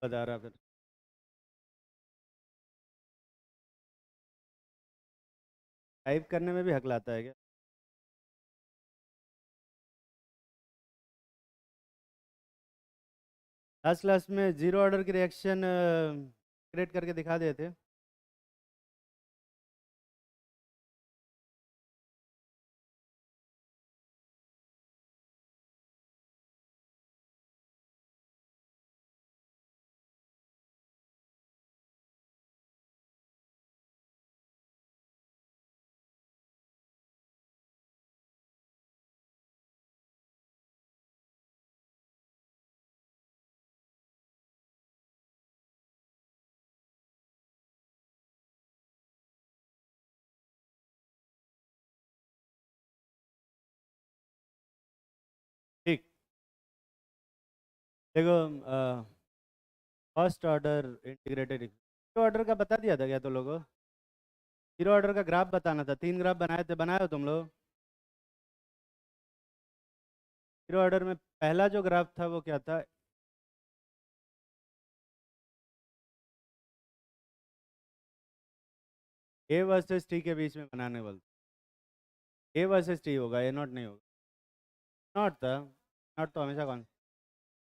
बता रहा फिर। टाइप करने में भी हक लाता है क्या? लास्ट क्लास में जीरो ऑर्डर की रिएक्शन क्रिएट करके दिखा देते। ठीक। देखो, फर्स्ट ऑर्डर इंटीग्रेटेड ऑर्डर का बता दिया था क्या तो लोगों? जीरो ऑर्डर का ग्राफ बताना था, 3 ग्राफ बनाए थे, बनाए हो तुम लोग? जीरो ऑर्डर में पहला जो ग्राफ था वो क्या था? ए वर्सेस टी के बीच में बनाने वाला। ए वर्सेस टी होगा, ए नॉट नहीं होगा। नॉट था। नॉट तो हमेशा कौन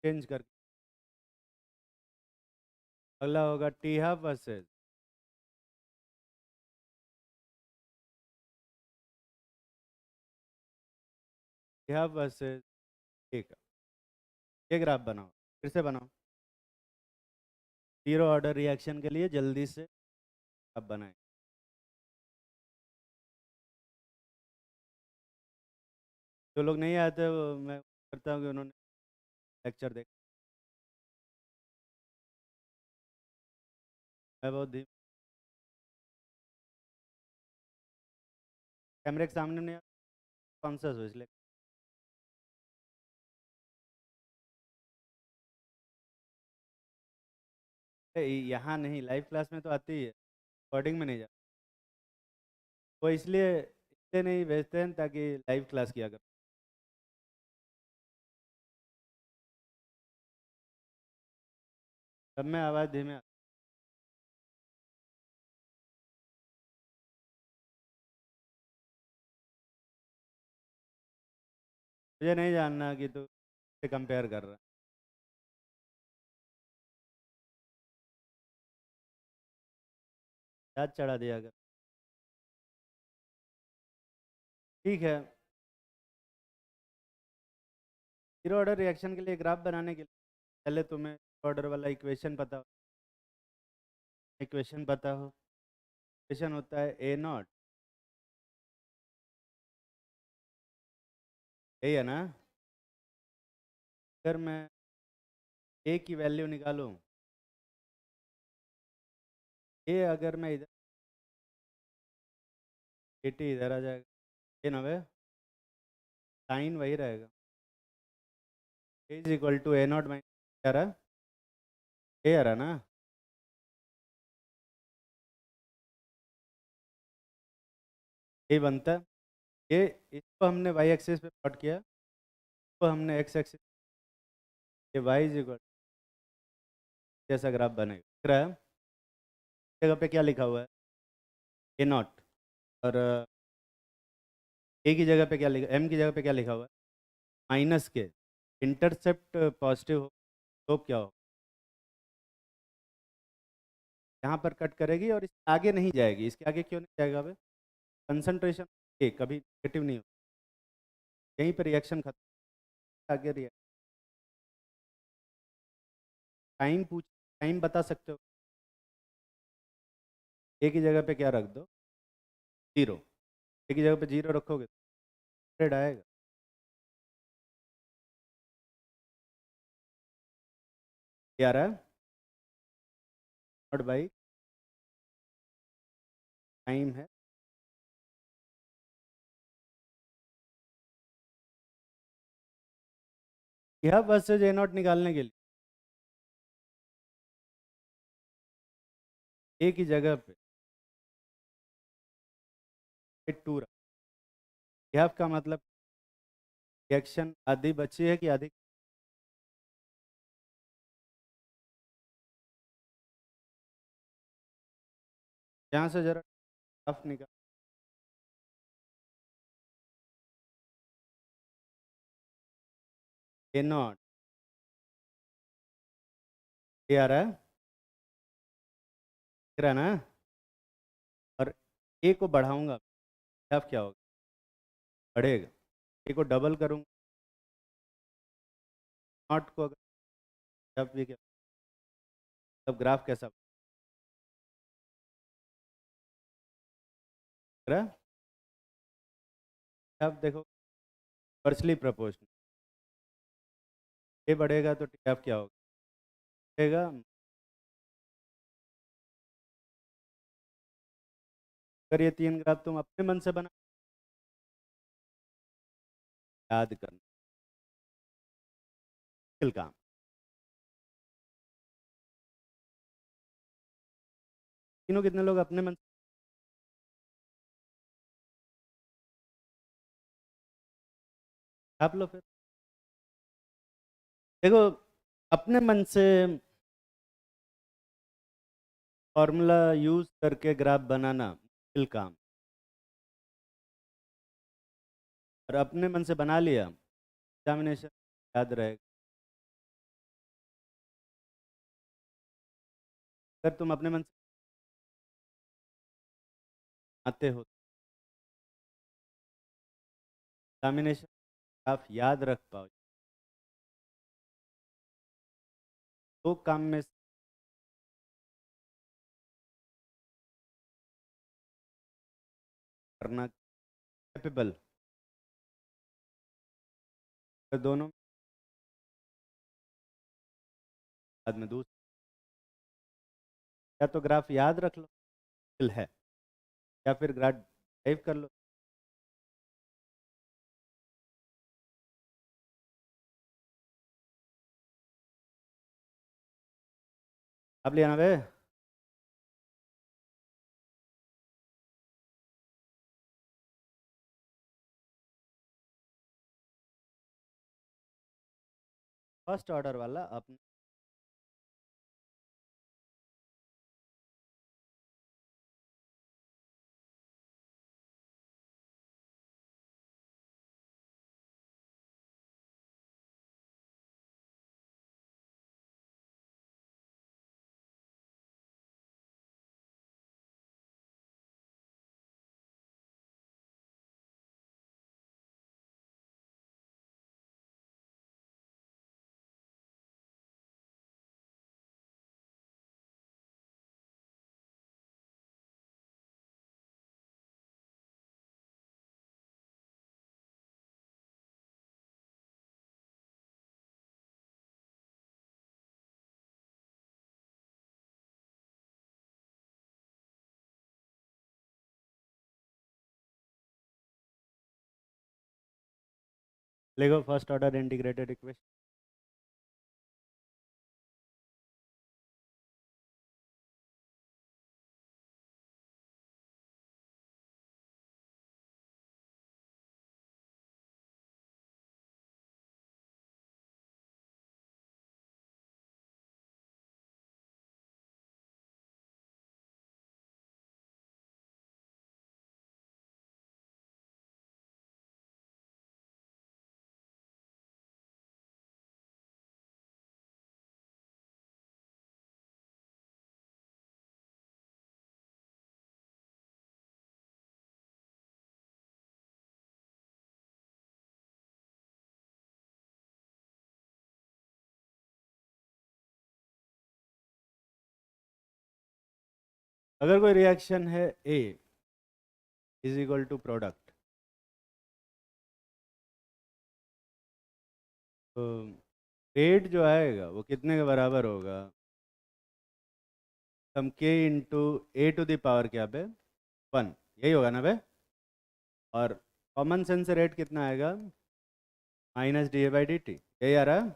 चेंज कर। अगला होगा T half versus T half versus. ठीक है, ये ग्राफ बनाओ, फिर से बनाओ। जीरो ऑर्डर रिएक्शन के लिए जल्दी से अब बनाए। जो लोग नहीं आते वो मैं करता हूँ कि उन्होंने लेक्चर देख। मैं बहुत धीम, कैमरे के सामने नहीं कॉन्सियस हो इसलिए। यहाँ नहीं, लाइव क्लास में तो आती ही है, रिकॉर्डिंग में नहीं जा। वो इसलिए नहीं भेजते हैं ताकि लाइव क्लास किया करो। तब मैं आवाज़ धीमे मुझे नहीं जानना कि तू से कंपेयर कर रहा है। याद चढ़ा दिया अगर। ठीक है। जीरो ऑर्डर रिएक्शन के लिए ग्राफ बनाने के लिए पहले तुम्हें ऑर्डर वाला इक्वेशन पता हो। इक्वेशन होता है ए नॉट, यही है ना? अगर मैं ए की वैल्यू निकालूं, ए अगर मैं इधर, ए टी इधर आ जाएगा, ए नवे साइन वही रहेगा। A is equal to A naught minus क्या रहा? ए आ रहा ना? ए बनता है। ये इसको हमने वाई एक्सिस पे प्लॉट किया, तो हमने एक्स एक्सिस, ये वाई इज इक्वल जैसा ग्राफ बनेगा, दिख रहा है? जगह पे क्या लिखा हुआ है? ए नॉट। और ए की जगह पे क्या लिखा, एम की जगह पे क्या लिखा हुआ है? माइनस के। इंटरसेप्ट पॉजिटिव हो तो क्या हो? यहाँ पर कट करेगी और इसके आगे नहीं जाएगी। इसके आगे क्यों नहीं जाएगा? भाई कंसंट्रेशन कभी नेगेटिव नहीं हो, यहीं पर रिएक्शन खत्म। आगे रिएक्शन टाइम पूछ, टाइम बता सकते हो? ए की जगह पे क्या रख दो? जीरो। ए की जगह पे जीरो रखोगे तो 100 आएगा। क्या आ रहा है? नॉट बाई टाइम है। यह वर्सेज ए नॉट निकालने के लिए ए की जगह पे टू रख। यह का मतलब रिएक्शन आधी बची है कि आधी? यहाँ से जरा ग्राफ निकाल। ए नॉट ये आ रहा है, दिख रहा है ना। और ए को बढ़ाऊंगा, ग्राफ क्या होगा, बढ़ेगा। ए को डबल करूंगा, नॉट को अगर ग्राफ भी क्या, तब ग्राफ कैसा बन रहा है? ग्राफ देखो इन्वर्सली प्रोपोर्शनल, ए बढ़ेगा तो ग्राफ क्या होगा, बढ़ेगा। अगर ये तीन ग्राफ तुम अपने मन से बना, याद करना, मुश्किल काम। तीनों कितने लोग अपने मन से छाप लो फिर। देखो अपने मन से फॉर्मूला यूज करके ग्राफ बनाना मुश्किल काम, और अपने मन से बना लिया, एग्जामिनेशन याद रहेगा। अगर तुम अपने मन से आते हो, एग्जामिनेशन आप याद रख पाओ। दो काम में करना कैपेबल, दोनों बाद में दूसरा, या तो ग्राफ याद रख लो, मुश्किल है, या फिर ग्राफ ड्राइव कर लो। अब लिया ना बे। फर्स्ट ऑर्डर वाला अपने, लेगो फर्स्ट ऑर्डर इंटीग्रेटेड इक्वेशन। अगर कोई रिएक्शन है A is equal to product, तो रेट जो आएगा वो कितने के बराबर होगा, सम के into A to the power क्या पे 1, यही होगा ना बे। और कॉमन सेंस से रेट कितना आएगा, minus D A by D T, यही आ रहा है।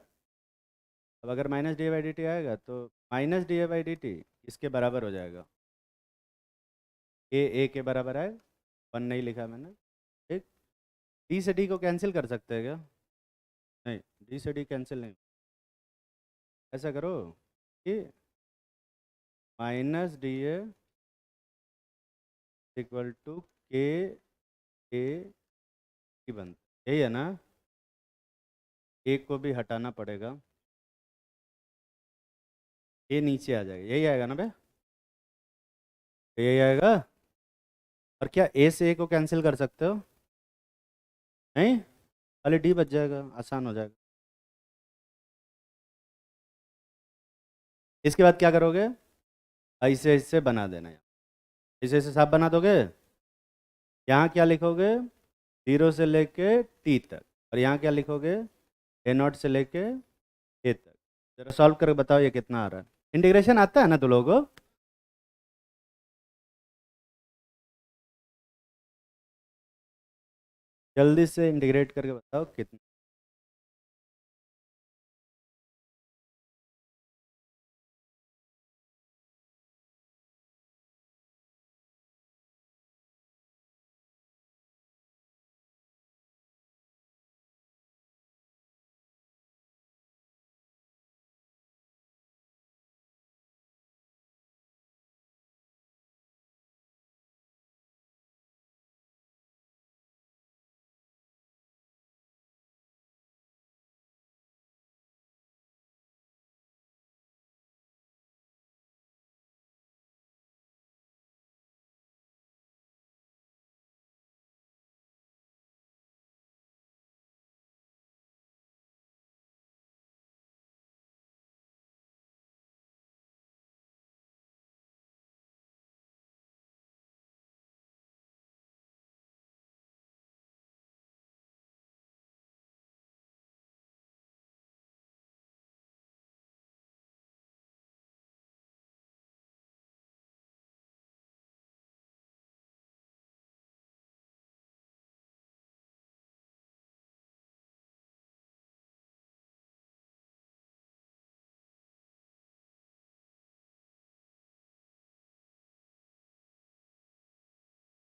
अब अगर minus D A by D T आएगा तो minus D A by D T इसके बराबर हो जाएगा, ए के बराबर है, 1 नहीं लिखा मैंने, ठीक। डी से डी को कैंसिल कर सकते हैं क्या, नहीं, डी से डी कैंसिल नहीं। ऐसा करो कि minus D A equal to K A की बनता, यही है ना? एक को भी हटाना पड़ेगा, ये नीचे आ जाएगा, यही आएगा ना बे? यही आएगा। और क्या ए से ए को कैंसिल कर सकते हो? नहीं, खाली डी बच जाएगा, आसान हो जाएगा। इसके बाद क्या करोगे? ऐसे ऐसे बना देना है, ऐसे ऐसे साफ बना दोगे। यहाँ क्या लिखोगे? 0 से लेके T तक। और यहाँ क्या लिखोगे? A0 से लेके A तक। जरा सॉल्व करके बताओ ये कितना आ रहा है। इंटीग्रेशन आता है ना तो लोगों को? जल्दी से इंटीग्रेट करके बताओ कितना।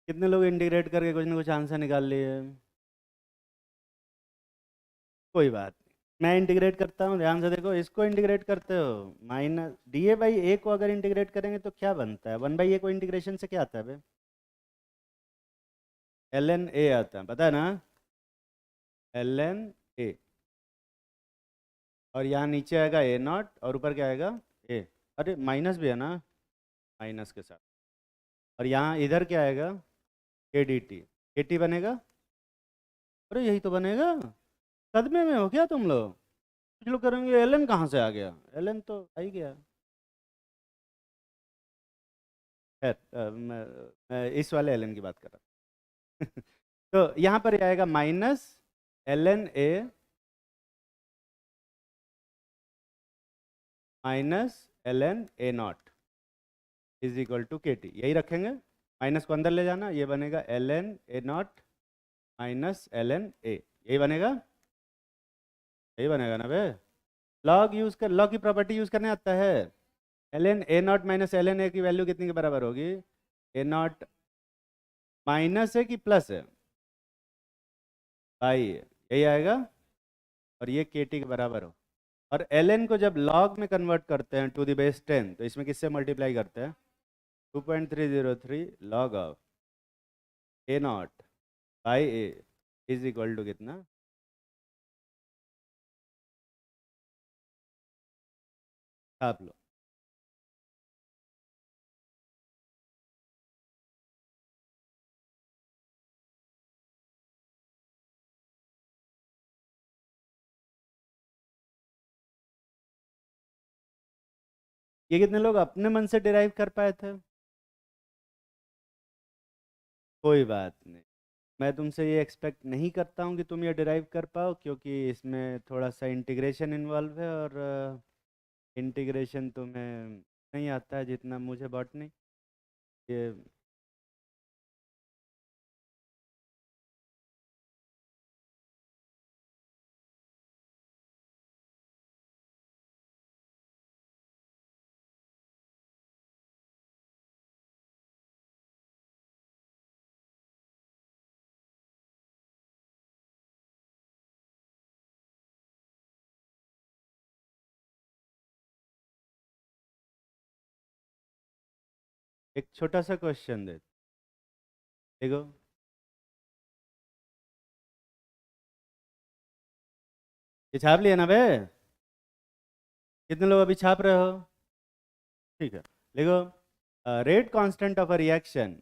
कितने लोग इंटीग्रेट करके कुछ ना कुछ आंसर निकाल लिए? कोई बात नहीं, मैं इंटीग्रेट करता हूँ, ध्यान से देखो। इसको इंटीग्रेट करते हो, माइनस DA/A को अगर इंटीग्रेट करेंगे तो क्या बनता है? 1/A को इंटीग्रेशन से क्या आता है बे? ln A आता है, पता है ना? ln A। और यहाँ नीचे आएगा A0 और ऊपर क्या आएगा? A। अरे माइनस भी है ना, माइनस के साथ। और यहाँ इधर क्या आएगा? KDT बनेगा। अरे यही तो बनेगा। सदमे में हो क्या तुम लोग? कुछ लोग करेंगे एलन कहाँ से आ गया, एलन तो आ ही गया। खैर, मैं इस वाले एलन की बात कर रहा हूँ। तो यहाँ पर ये आएगा -ln A -ln A0 is equal to KT, यही रखेंगे। माइनस को अंदर ले जाना, ये बनेगा ln A0 -ln A, यही बनेगा। यही बनेगा ना बे? लॉग यूज कर, लॉग की प्रॉपर्टी यूज करने आता है। ln A0 -ln A की वैल्यू कितनी के बराबर होगी? A0 माइनस है कि प्लस है भाई? यही आएगा। और ये KT के बराबर हो। और ln को जब log में कन्वर्ट करते हैं टू द बेस 10, तो इसमें किससे मल्टीप्लाई करते हैं? 2.303 log of A0/A is equal to कितना? छाप लो। ये कितने लोग अपने मन से डिराइव कर पाए थे? कोई बात नहीं, मैं तुमसे ये एक्सपेक्ट नहीं करता हूँ कि तुम ये डिराइव कर पाओ, क्योंकि इसमें थोड़ा सा इंटीग्रेशन इन्वॉल्व है। और इंटीग्रेशन तुम्हें नहीं आता है जितना मुझे बॉटनी। ये एक छोटा सा क्वेश्चन दे। देखो, ये छाप लिया ना बे? कितने लोग अभी छाप रहे हो? ठीक है, देखो, rate constant of a reaction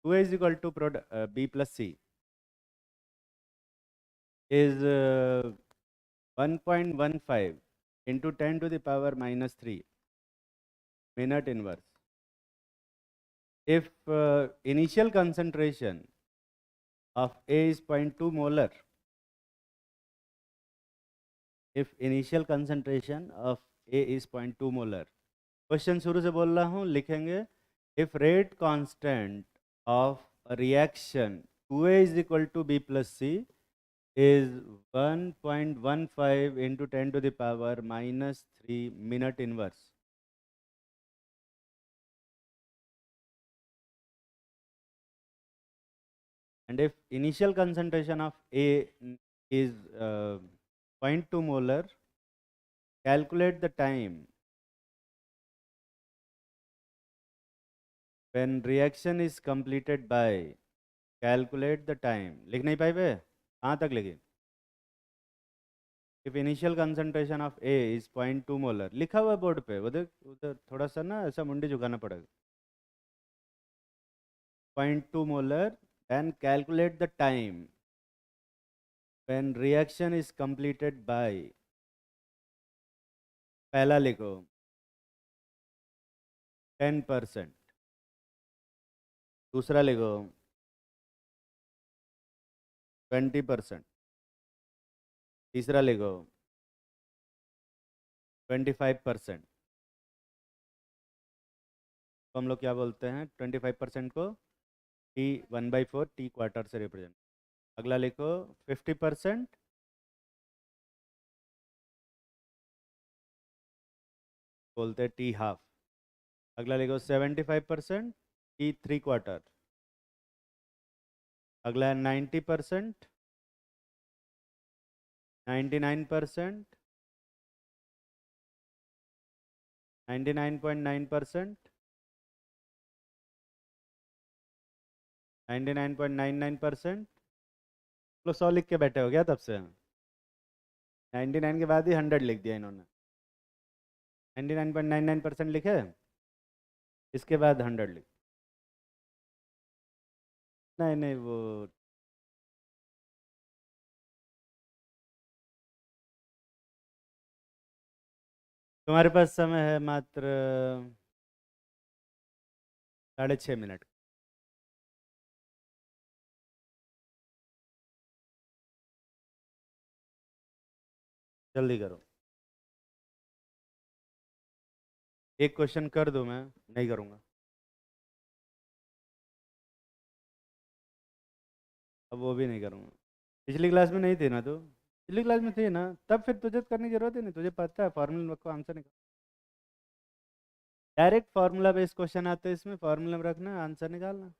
2A is equal to B plus C is 1.15 into 10 to the power minus 3 minute inverse. If initial concentration of A is 0.2 molar, if initial concentration of A is 0.2 molar, question शुरू से बोल रहा हूँ, लिखेंगे if rate constant of a reaction 2A is equal to B plus C is 1.15 into 10 to the power minus 3 minute inverse. And if initial concentration of A is 0.2 molar, calculate the time when reaction is completed by, calculate the time. लिख नहीं पाए बे? कहाँ तक लिखे? If initial concentration of A is 0.2 molar, लिखा हुआ board पे, उधर उधर थोड़ा सा ना ऐसा मुंडी झुकाना पड़ेगा. 0.2 molar, then calculate the time when reaction is completed by, पहला लिखो 10%, दूसरा लिखो 20%, तीसरा लिखो 25%. तो हम लोग क्या बोलते हैं 25% को T1/4 T क्वार्टर से रिप्रेजेंट. अगला लिखो 50%, बोलते हैं T हाफ. अगला लिखो 75% T3 क्वार्टर. अगला है 90%, 99%, 99.9%, 99.99%. लोग 100 लिख के बैठे हो गया तब से. 99 के बाद ही 100 लिख दिया इन्होंने. 99.99% लिखे, इसके बाद 100 लिख. नहीं नहीं, वो तुम्हारे पास समय है मात्र 6.5 मिनट. जल्दी करो. एक क्वेश्चन कर दूं? मैं नहीं करूँगा. अब वो भी नहीं करूँगा. पिछली क्लास में नहीं थी ना तू? पिछली क्लास में थी ना, तब फिर तुझे करने की जरूरत ही नहीं. तुझे पता है फार्मूला को आंसर निकाल. डायरेक्ट फार्मूला बेस्ड क्वेश्चन आते हैं, इसमें फार्मूला में रखना, आंसर निकालना.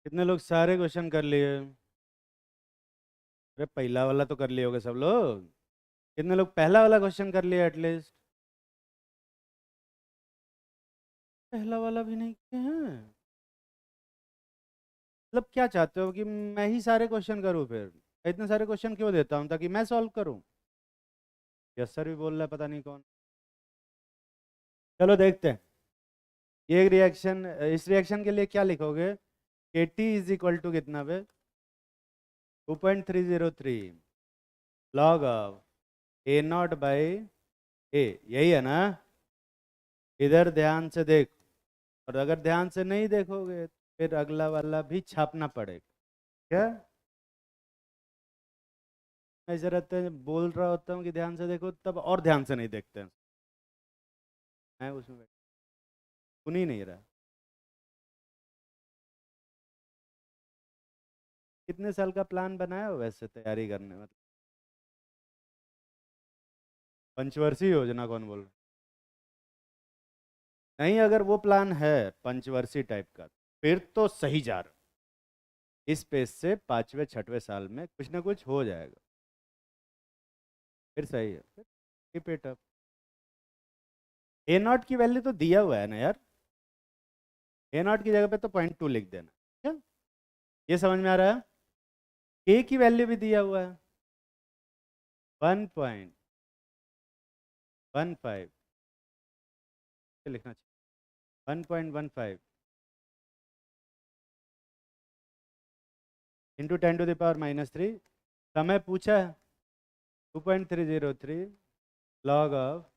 कितने लोग सारे क्वेश्चन कर लिए? अरे पहला वाला तो कर लिए होगे सब लोग। कितने लोग पहला वाला क्वेश्चन कर लिए एटलीस्ट? पहला वाला भी नहीं किए हैं? मतलब क्या चाहते हो कि मैं ही सारे क्वेश्चन करूं फिर? इतने सारे क्वेश्चन क्यों देता हूं, ताकि मैं सॉल्व करूं? यस सर भी बोल रहा है, पता नहीं कौन। चलो देखते हैं। ये रिएक्शन, इस रिएक्शन के लिए क्या लिखोगे? के टी इज इक्वल टू कितना पे? 2.303 log of A naught by A, यही है ना? इधर ध्यान से देख, और अगर ध्यान से नहीं देखोगे तो फिर अगला वाला भी छापना पड़ेगा। क्या? मैं इसे रहते हैं बोल रहा होता हूँ कि ध्यान से देखो, तब और ध्यान से नहीं देखते हैं। मैं उसमें सुन ही नहीं रहा। कितने साल का प्लान बनाया हो वैसे तैयारी करने, मतलब पंचवर्षीय योजना कौन बोल रहा है? नहीं, अगर वो प्लान है पंचवर्षीय टाइप का, फिर तो सही जा रहा। इस पेज से पांचवे छठवें साल में कुछ ना कुछ हो जाएगा, फिर सही है। फिर keep it up. A not की वैल्यू तो दिया हुआ है ना यार। ए नॉट की जगह पे तो 0.2 लिख देना। क्या ये समझ में आ रहा है? के की वैल्यू भी दिया हुआ है 1.15 लिखना चाहिए, 1.15 इंटू 10⁻³ समय पूछा है 2.303 लॉग ऑफ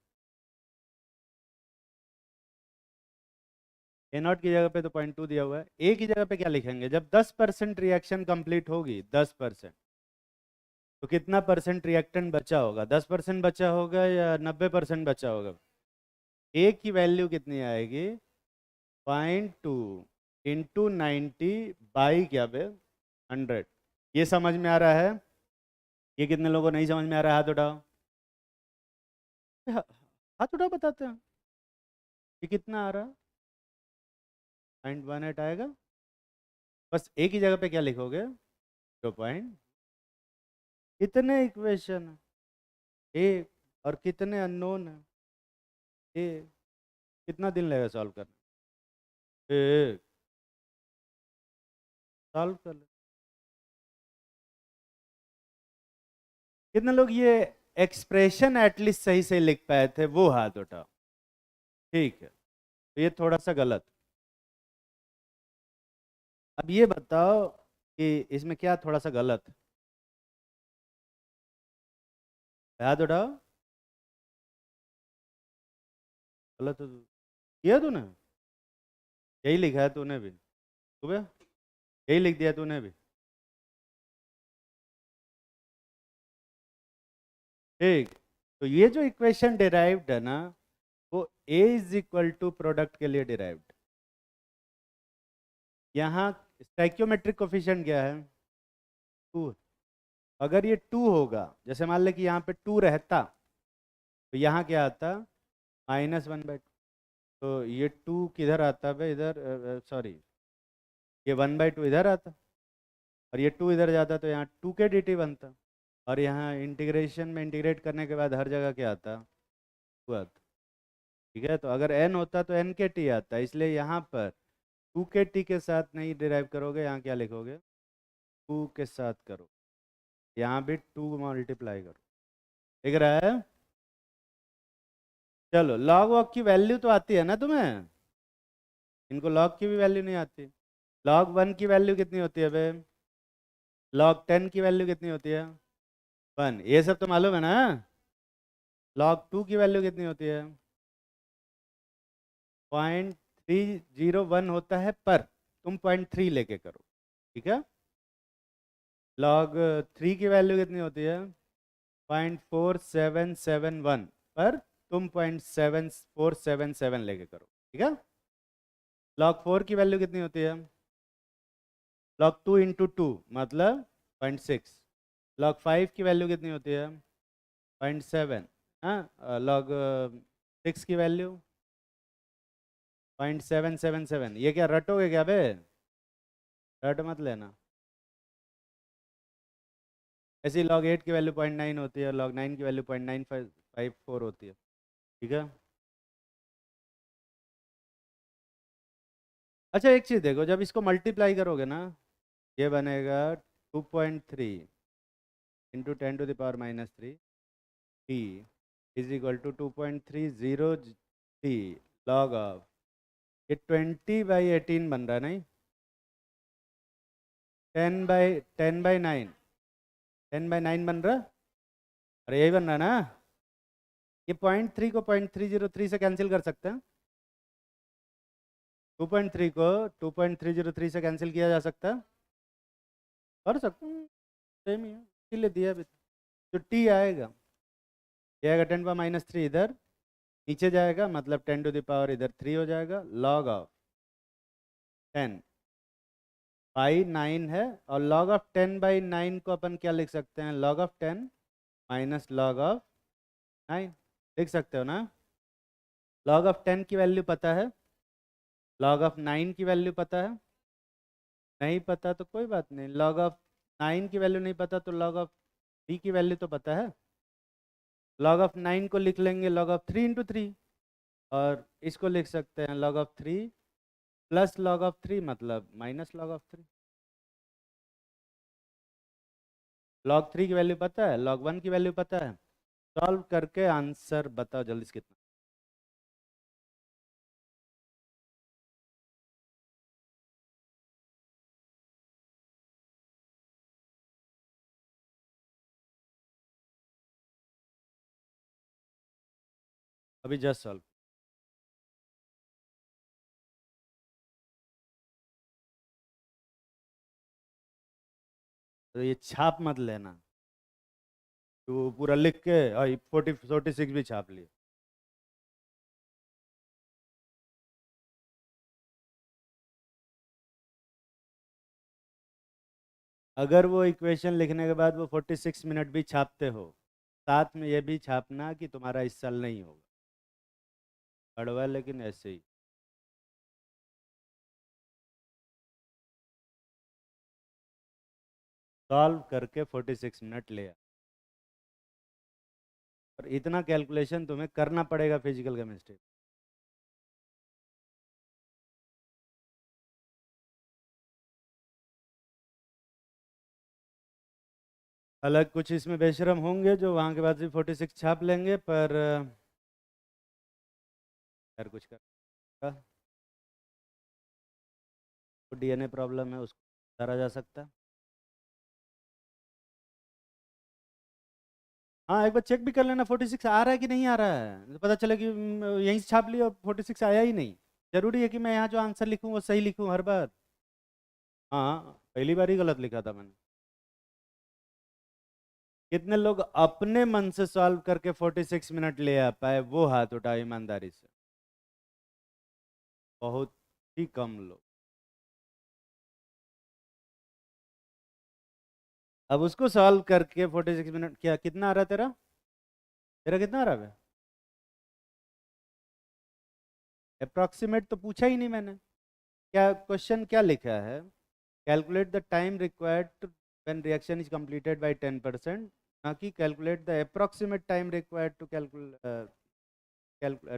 ए नॉट की जगह पे तो 0.2 दिया हुआ है। ए की जगह पे क्या लिखेंगे? जब 10% रिएक्शन कंप्लीट होगी, 10%, तो कितना परसेंट रिएक्टेंट बचा होगा? 10% बचा होगा या 90% बचा होगा? ए की वैल्यू कितनी आएगी? 0.2 इंटू 90 बाई क्या बे 100। ये समझ में आ रहा है? ये कितने लोगों को नहीं समझ में आ रहा है? हाथ उठाओ। हाथ उठाओ, बताते हैं ये कितना आ रहा है। 0.18 आएगा। बस ए की जगह पे क्या लिखोगे? 0 कितने इक्वेशन है? एक। और कितने अननोन है? एक। कितना दिन लगेगा सॉल्व करने? एक। सॉल्व कर ले। कितने लोग ये एक्सप्रेशन एटलीस्ट सही से लिख पाए थे? वो हाथ उठाओ। ठीक है, तो ये थोड़ा सा गलत। अब ये बताओ कि इसमें क्या थोड़ा सा गलत है? हाथ उठाओ। गलत है तो किया तूने? यही लिखा है तूने भी सुबह? यही लिख दिया तूने भी? ठीक। तो ये जो इक्वेशन डिराइव्ड है ना, वो a is equal to product के लिए डिराइव्ड। यहाँ स्टैक्योमेट्रिक कोफिशिएंट क्या है? 2। अगर ये 2 होगा, जैसे मान ले कि यहाँ पे 2 रहता, तो यहाँ क्या आता? -1/2। तो ये 2 किधर आता है? इधर, सॉरी, ये 1/2 इधर आता, और ये 2 इधर जाता, तो यहाँ 2 के dt बनता। और यहाँ इंटीग्रेशन में इंटीग्रेट करने के बाद हर जगह क्या आता? 2 आता। ठीक है, तो अगर n होता तो n के t आता, इसलिए यहाँ पर 2 के t के साथ नहीं डिराइव करोगे, यहाँ क्या लिखोगे? 2 के साथ करो। यहाँ भी 2 मल्टीप्लाई करो। दिख रहा है? चलो, लॉग वॉग की वैल्यू तो आती है ना तुम्हें? इनको लॉग की भी वैल्यू नहीं आती। log 1 की वैल्यू कितनी होती है बे? log 10 की वैल्यू कितनी होती है? 1। ये सब तो मालूम है ना? log 2 की वैल्यू कितनी होती है? 0.301 होता है, पर तुम 0.3 लेके करो। ठीक है। log 3 की वैल्यू कितनी होती है? 0.4771, पर तुम 0.7477 लेके करो। ठीक है। log 4 की वैल्यू कितनी होती है? log 2 इंटू 2 मतलब 0.6। log 5 की वैल्यू कितनी होती है? 0.7। हाँ, log 6 की वैल्यू 0.777। ये क्या रटोगे क्या बे? रट मत लेना। ऐसे ही log 8 की वैल्यू 0.9 होती है और log 9 की वैल्यू 0.954 होती है। ठीक है। अच्छा एक चीज़ देखो, जब इसको मल्टीप्लाई करोगे ना, ये बनेगा 2.3 into 10⁻³ t is equal to 2.30 log of, ये 20/18 बन रहा है नहीं, 10/9, 10/9 बन रहा, अरे यही बन रहा है ना। ये 0.3 को 0.303 से कैंसिल कर सकते हैं, 2.3 को 2.303 से कैंसिल किया जा सकता है, कर सकते हैं, सेम ही है, इसीलिए दिया भी। जो टी आएगा, ये आएगा 10⁻³ इधर नीचे जाएगा, मतलब 10⁻³ इधर 3 हो जाएगा, log ऑफ 10 बाई 9 है, और log ऑफ 10/9 को अपन क्या लिख सकते हैं, log of 10 minus log of 9 लिख सकते हो ना। log ऑफ 10 की वैल्यू पता है, log ऑफ 9 की वैल्यू पता है, नहीं पता तो कोई बात नहीं, log ऑफ 9 की वैल्यू नहीं पता तो log ऑफ 3 की वैल्यू तो पता है, log ऑफ 9 को लिख लेंगे log ऑफ 3 इंटू 3, और इसको लिख सकते हैं log of 3 plus log of 3 मतलब माइनस log ऑफ 3। log 3 की वैल्यू पता है, log 1 की वैल्यू पता है, सॉल्व करके आंसर बताओ जल्दी से कितना। अभी जस्ट सॉल्व। तो ये छाप मत लेना, तो पूरा लिख के और 46 भी छाप लिए। अगर वो इक्वेशन लिखने के बाद वो 46 मिनट भी छापते हो, साथ में ये भी छापना कि तुम्हारा इस साल नहीं होगा, कड़वा लेकिन ऐसे ही। सॉल्व करके 46 मिनट ले आ, और इतना कैलकुलेशन तुम्हें करना पड़ेगा फिजिकल केमिस्ट्री। अलग कुछ इसमें बेशरम होंगे जो वहाँ के बाद भी 46 छाप लेंगे, पर यार कुछ कर, तो डीएनए प्रॉब्लम है, उसको करा जा सकता है। हाँ एक बार चेक भी कर लेना 46 आ रहा है कि नहीं आ रहा है, तो पता चले कि यहीं से छाप लिया और 46 आया ही नहीं। जरूरी है कि मैं यहाँ जो आंसर लिखूँ वो सही लिखूँ हर बार। हाँ पहली बार ही गलत लिखा था मैंने। कितने लोग अपने मन से सॉल्व करके 46 मिनट ले आ पाए, वो हाथ उठाओ ईमानदारी से। बहुत ही कम लोग। अब उसको सॉल्व करके 46 मिनट, क्या कितना आ रहा है तेरा, तेरा कितना आ रहा है? अप्रॉक्सीमेट तो पूछा ही नहीं मैंने। क्या क्वेश्चन क्या लिखा है, calculate the time required when reaction is completed by 10%, ना कि calculate the approximate time required to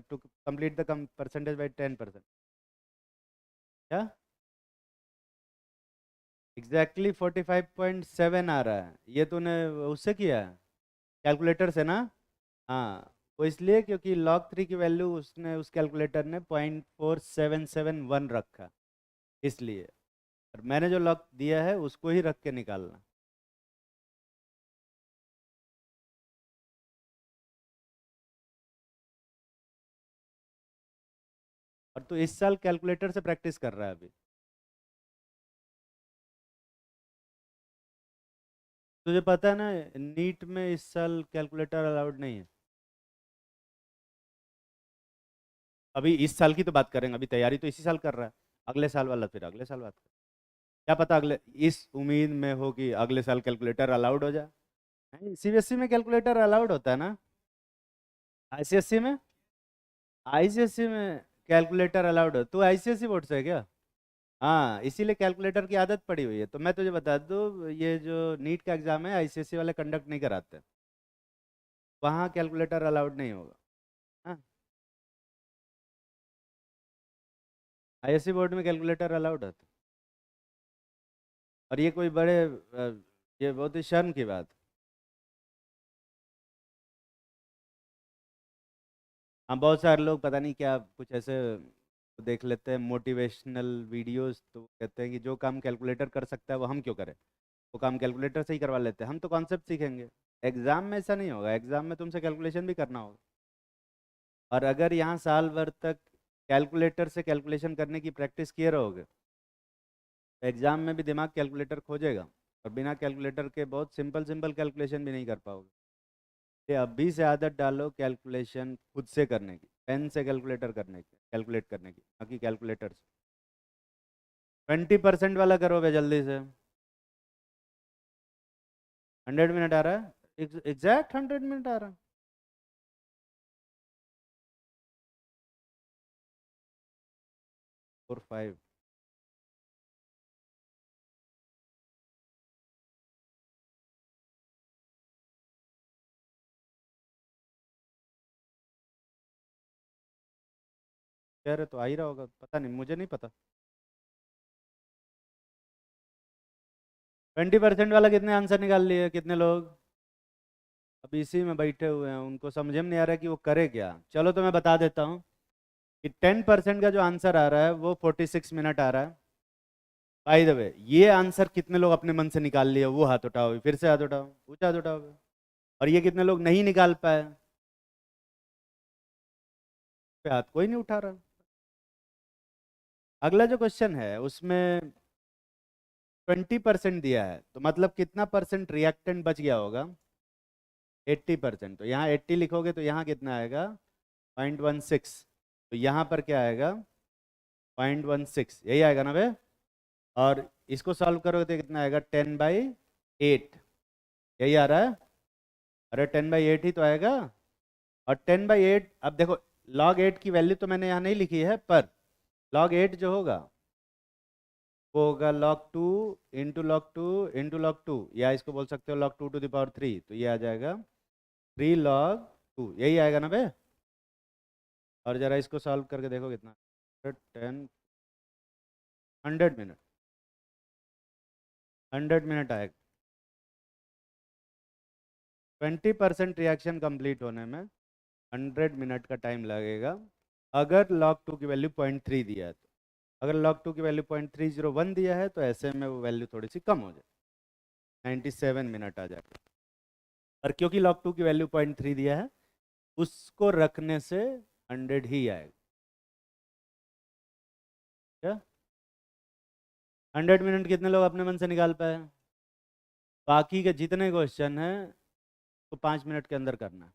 to complete the percentage by 10%। क्या एग्जैक्टली 45.7 आ रहा है, ये तूने उससे किया है, कैलकुलेटर से ना। हाँ वो इसलिए क्योंकि log 3 की वैल्यू उसने उस कैलकुलेटर ने 0.4771 रखा, इसलिए। और मैंने जो log दिया है उसको ही रख के निकालना। और तू इस साल कैलकुलेटर से प्रैक्टिस कर रहा है अभी। तुझे पता है ना, नीट में इस साल कैलकुलेटर अलाउड नहीं है। अभी इस साल की तो बात करेंगे, अभी तैयारी तो इसी साल कर रहा है, अगले साल वाला फिर अगले साल बात करें। क्या पता अगले, इस उम्मीद में हो कि अगले साल कैलकुलेटर अलाउड हो जाए। नहीं, सीबीएसई में कैलकुलेटर अलाउड होता है ना, आईसीएसई में, आईसीएसई में कैलकुलेटर अलाउड हो। तू आईसीएसई बोर्ड से है क्या? हाँ, इसीलिए कैलकुलेटर की आदत पड़ी हुई है। तो मैं तुझे बता दूँ, ये जो नीट का एग्ज़ाम है आईसीएसई वाले कंडक्ट नहीं कराते, वहाँ कैलकुलेटर अलाउड नहीं होगा। हाँ, आईएससी बोर्ड में कैलकुलेटर अलाउड है। और ये कोई बड़े ये बहुत ही शर्म की बात है। हाँ, बहुत सारे लोग पता नहीं क्या कुछ ऐसे देख लेते हैं मोटिवेशनल वीडियोस, तो कहते हैं कि जो काम कैलकुलेटर कर सकता है वो हम क्यों करें, वो काम कैलकुलेटर से ही करवा लेते हैं, हम तो कॉन्सेप्ट सीखेंगे। एग्जाम में ऐसा नहीं होगा, एग्जाम में तुमसे कैलकुलेशन भी करना होगा। और अगर यहाँ साल भर तक कैलकुलेटर से कैलकुलेशन करने की प्रैक्टिस किए रहोगे, तो एग्जाम में भी दिमाग कैलकुलेटर खोजेगा, और बिना कैलकुलेटर के बहुत सिंपल सिंपल कैलकुलेशन भी नहीं कर पाओगे। ये अभी से आदत डालो कैलकुलेशन खुद से करने की, पेन से कैलकुलेटर करने की, कैलकुलेट करने की, बाकी कैलकुलेटर से। 20% वाला करो बे जल्दी से। 100 मिनट आ रहा है, एग्जैक्ट 100 मिनट आ रहा है। 4 5। कह रहे तो आ ही रहा होगा, पता नहीं, मुझे नहीं पता। 20% वाला कितने आंसर निकाल लिए, कितने लोग अब इसी में बैठे हुए हैं, उनको समझ में नहीं आ रहा कि वो करे क्या। चलो तो मैं बता देता हूँ कि 10% का जो आंसर आ रहा है वो 46 मिनट आ रहा है। बाय द वे, ये आंसर कितने लोग अपने मन से निकाल लिए, वो हाथ उठाओ, फिर से हाथ उठाओ, ऊंचा हाथ उठाओ। और ये कितने लोग नहीं निकाल पाए, पे हाथ कोई नहीं उठा रहा। अगला जो क्वेश्चन है उसमें 20% दिया है, तो मतलब कितना परसेंट रिएक्टेंट बच गया होगा, 80%। तो यहाँ 80 लिखोगे तो यहाँ कितना आएगा, 0.16। तो यहाँ पर क्या आएगा, 0.16, यही आएगा ना बे। और इसको सॉल्व करोगे तो कितना आएगा, 10/8, यही आ रहा है। अरे 10/8 ही तो आएगा। और 10/8, अब देखो, log 8 की वैल्यू तो मैंने यहाँ नहीं लिखी है, पर log 8 जो होगा वो होगा log 2 इंटू log 2 या इसको बोल सकते हो log 2 to the power 3, तो ये आ जाएगा 3 log 2, यही आएगा ना बे। और जरा इसको सॉल्व करके देखो कितना, 100 मिनट 100 मिनट आएगा। 20% रिएक्शन कंप्लीट होने में 100 मिनट का टाइम लगेगा, अगर log 2 की वैल्यू 0.3 दिया है तो। अगर log 2 की वैल्यू 0.301 दिया है तो ऐसे में वो वैल्यू थोड़ी सी कम हो जाए, 97 मिनट आ जाएगा। और क्योंकि log 2 की वैल्यू 0.3 दिया है, उसको रखने से 100 ही आएगा। क्या 100 मिनट कितने लोग अपने मन से निकाल पाए, बाकी के जितने क्वेश्चन हैं तो 5 मिनट के अंदर करना है।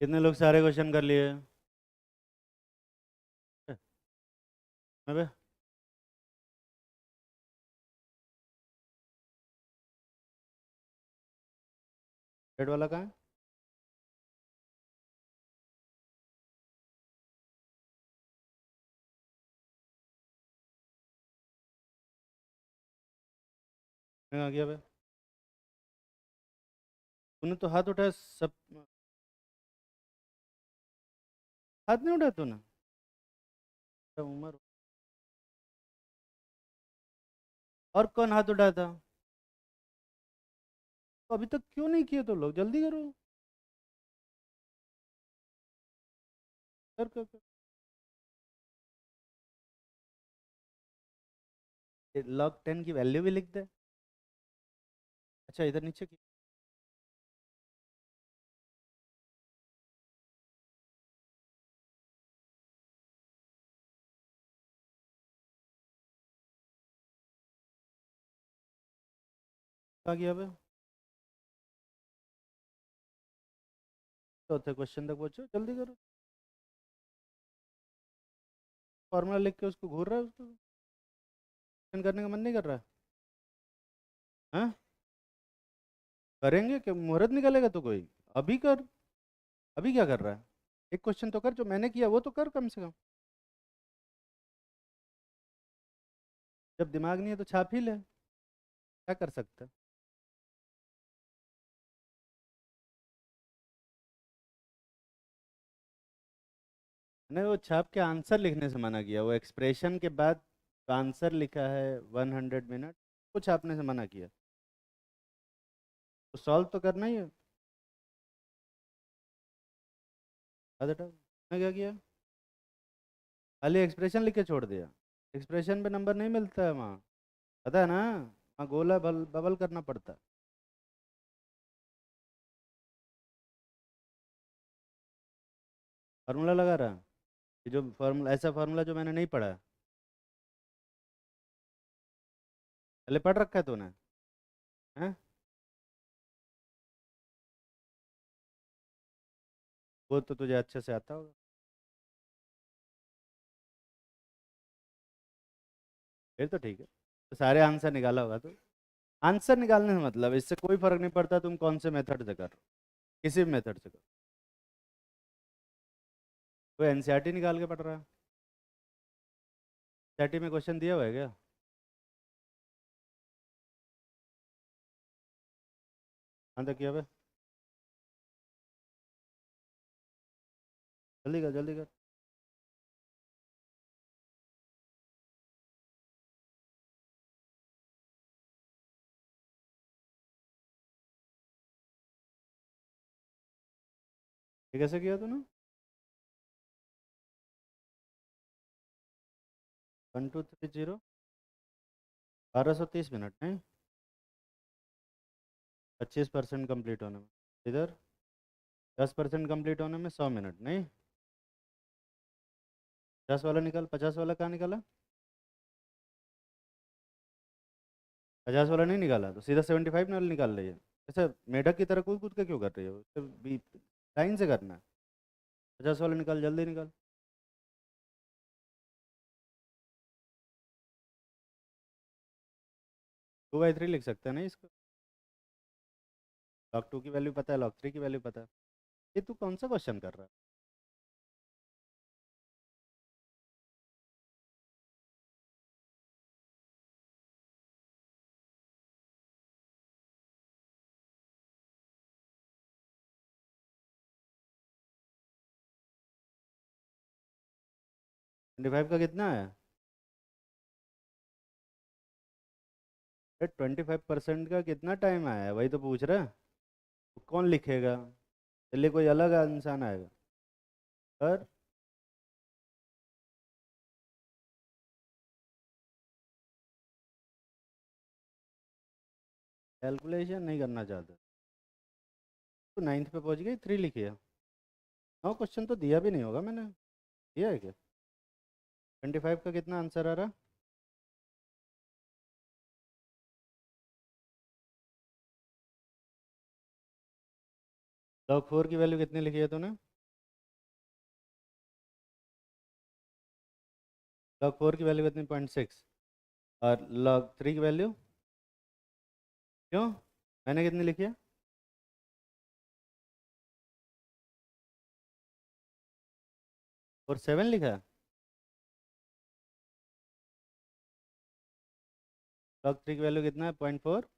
कितने लोग सारे क्वेश्चन कर लिए? अबे रेड वाला कहाँ है? मैं कहाँ गया बे? तूने तो हाथ उठाया सब। हाथ नहीं उठाया तूने? क्या उम्र? और कौन हाथ उठाया था? तो अभी तक क्यों नहीं किए? तो लोग जल्दी करो। कर कर कर। लॉग 10 की वैल्यू भी लिख दे। अच्छा इधर नीचे की। कहाँ गया बे? चौथे क्वेश्चन तक पहुंचो, जल्दी करो। फॉर्मूला लिख के उसको घूर रहा है उसको। क्वेश्चन करने का मन नहीं कर रहा? हाँ। करेंगे कि मुहूर्त निकालेगा तो कोई? अभी कर। अभी क्या कर रहा है? एक क्वेश्चन तो कर, जो मैंने किया वो तो कर कम से कम। जब दिमाग नहीं है तो छाप ही ले, क्या कर सकते हैं? नहीं, वो छाप के आंसर लिखने से मना किया, वो एक्सप्रेशन के बाद आंसर लिखा है 100 मिनट, वो छापने से मना किया। तो सॉल्व तो करना ही है। याद हटाओ। मैं क्या किया? खाली एक्सप्रेशन लिख के छोड़ दिया। एक्सप्रेशन पे नंबर नहीं मिलता है वहाँ, पता है ना? वहाँ गोला बबल करना पड़ता है। फार्मूला लगा रहा है? ये जो फार्मूला, ऐसा फार्मूला जो मैंने नहीं पढ़ा है। पहले पढ़ रखा है तूने? हैं? वो तो तुझे अच्छे से आता होगा। फिर तो ठीक है, तो सारे आंसर निकाला होगा तो। आंसर निकालने से मतलब, इससे कोई फर्क नहीं पड़ता तुम कौन से मेथड से कर रहे हो, किसी भी मेथड से करो। कोई एनसीईआरटी निकाल के पढ़ रहा है? एनसीईआरटी में क्वेश्चन दिया हुआ है क्या? कहाँ तक किया भाई? जल्दी कर जल्दी कर। ये कैसे किया तूने? 1230। 1230 मिनट नहीं? 25% कंप्लीट होने में। इधर 10% कंप्लीट होने में 100 मिनट नहीं? 50 वाला निकाल, 50 वाला कहाँ निकाला? 50 वाला नहीं निकाला तो सीधा 75 वाला निकाल रही है। ऐसे मेढक की तरह कूद कूद के क्यों कर रही हो? लाइन से करना है। 50 वाला निकाल, जल्दी निकाल। 2/3 लिख सकते हैं ना इसको? log 2 की वैल्यू पता है, log 3 की वैल्यू पता है। ये तू कौन सा क्वेश्चन कर रहा है? 25 का कितना है? 25% का कितना टाइम आया है वही तो पूछ रहा है। तो कौन लिखेगा? चलिए कोई अलग इंसान आएगा। पर कैलकुलेशन नहीं करना चाहता? तो 9th पे पहुंच गई, 3 लिखिए। 9 क्वेश्चन तो दिया भी नहीं होगा मैंने। दिया है क्या? 25 का कितना आंसर आ रहा? log 4 की वैल्यू कितनी लिखी है तूने? log 4 की वैल्यू कितनी 0.6 और log 3 की वैल्यू क्यों मैंने कितनी लिखी है 4.7 लिखा है log 3 की वैल्यू कितना है 0.4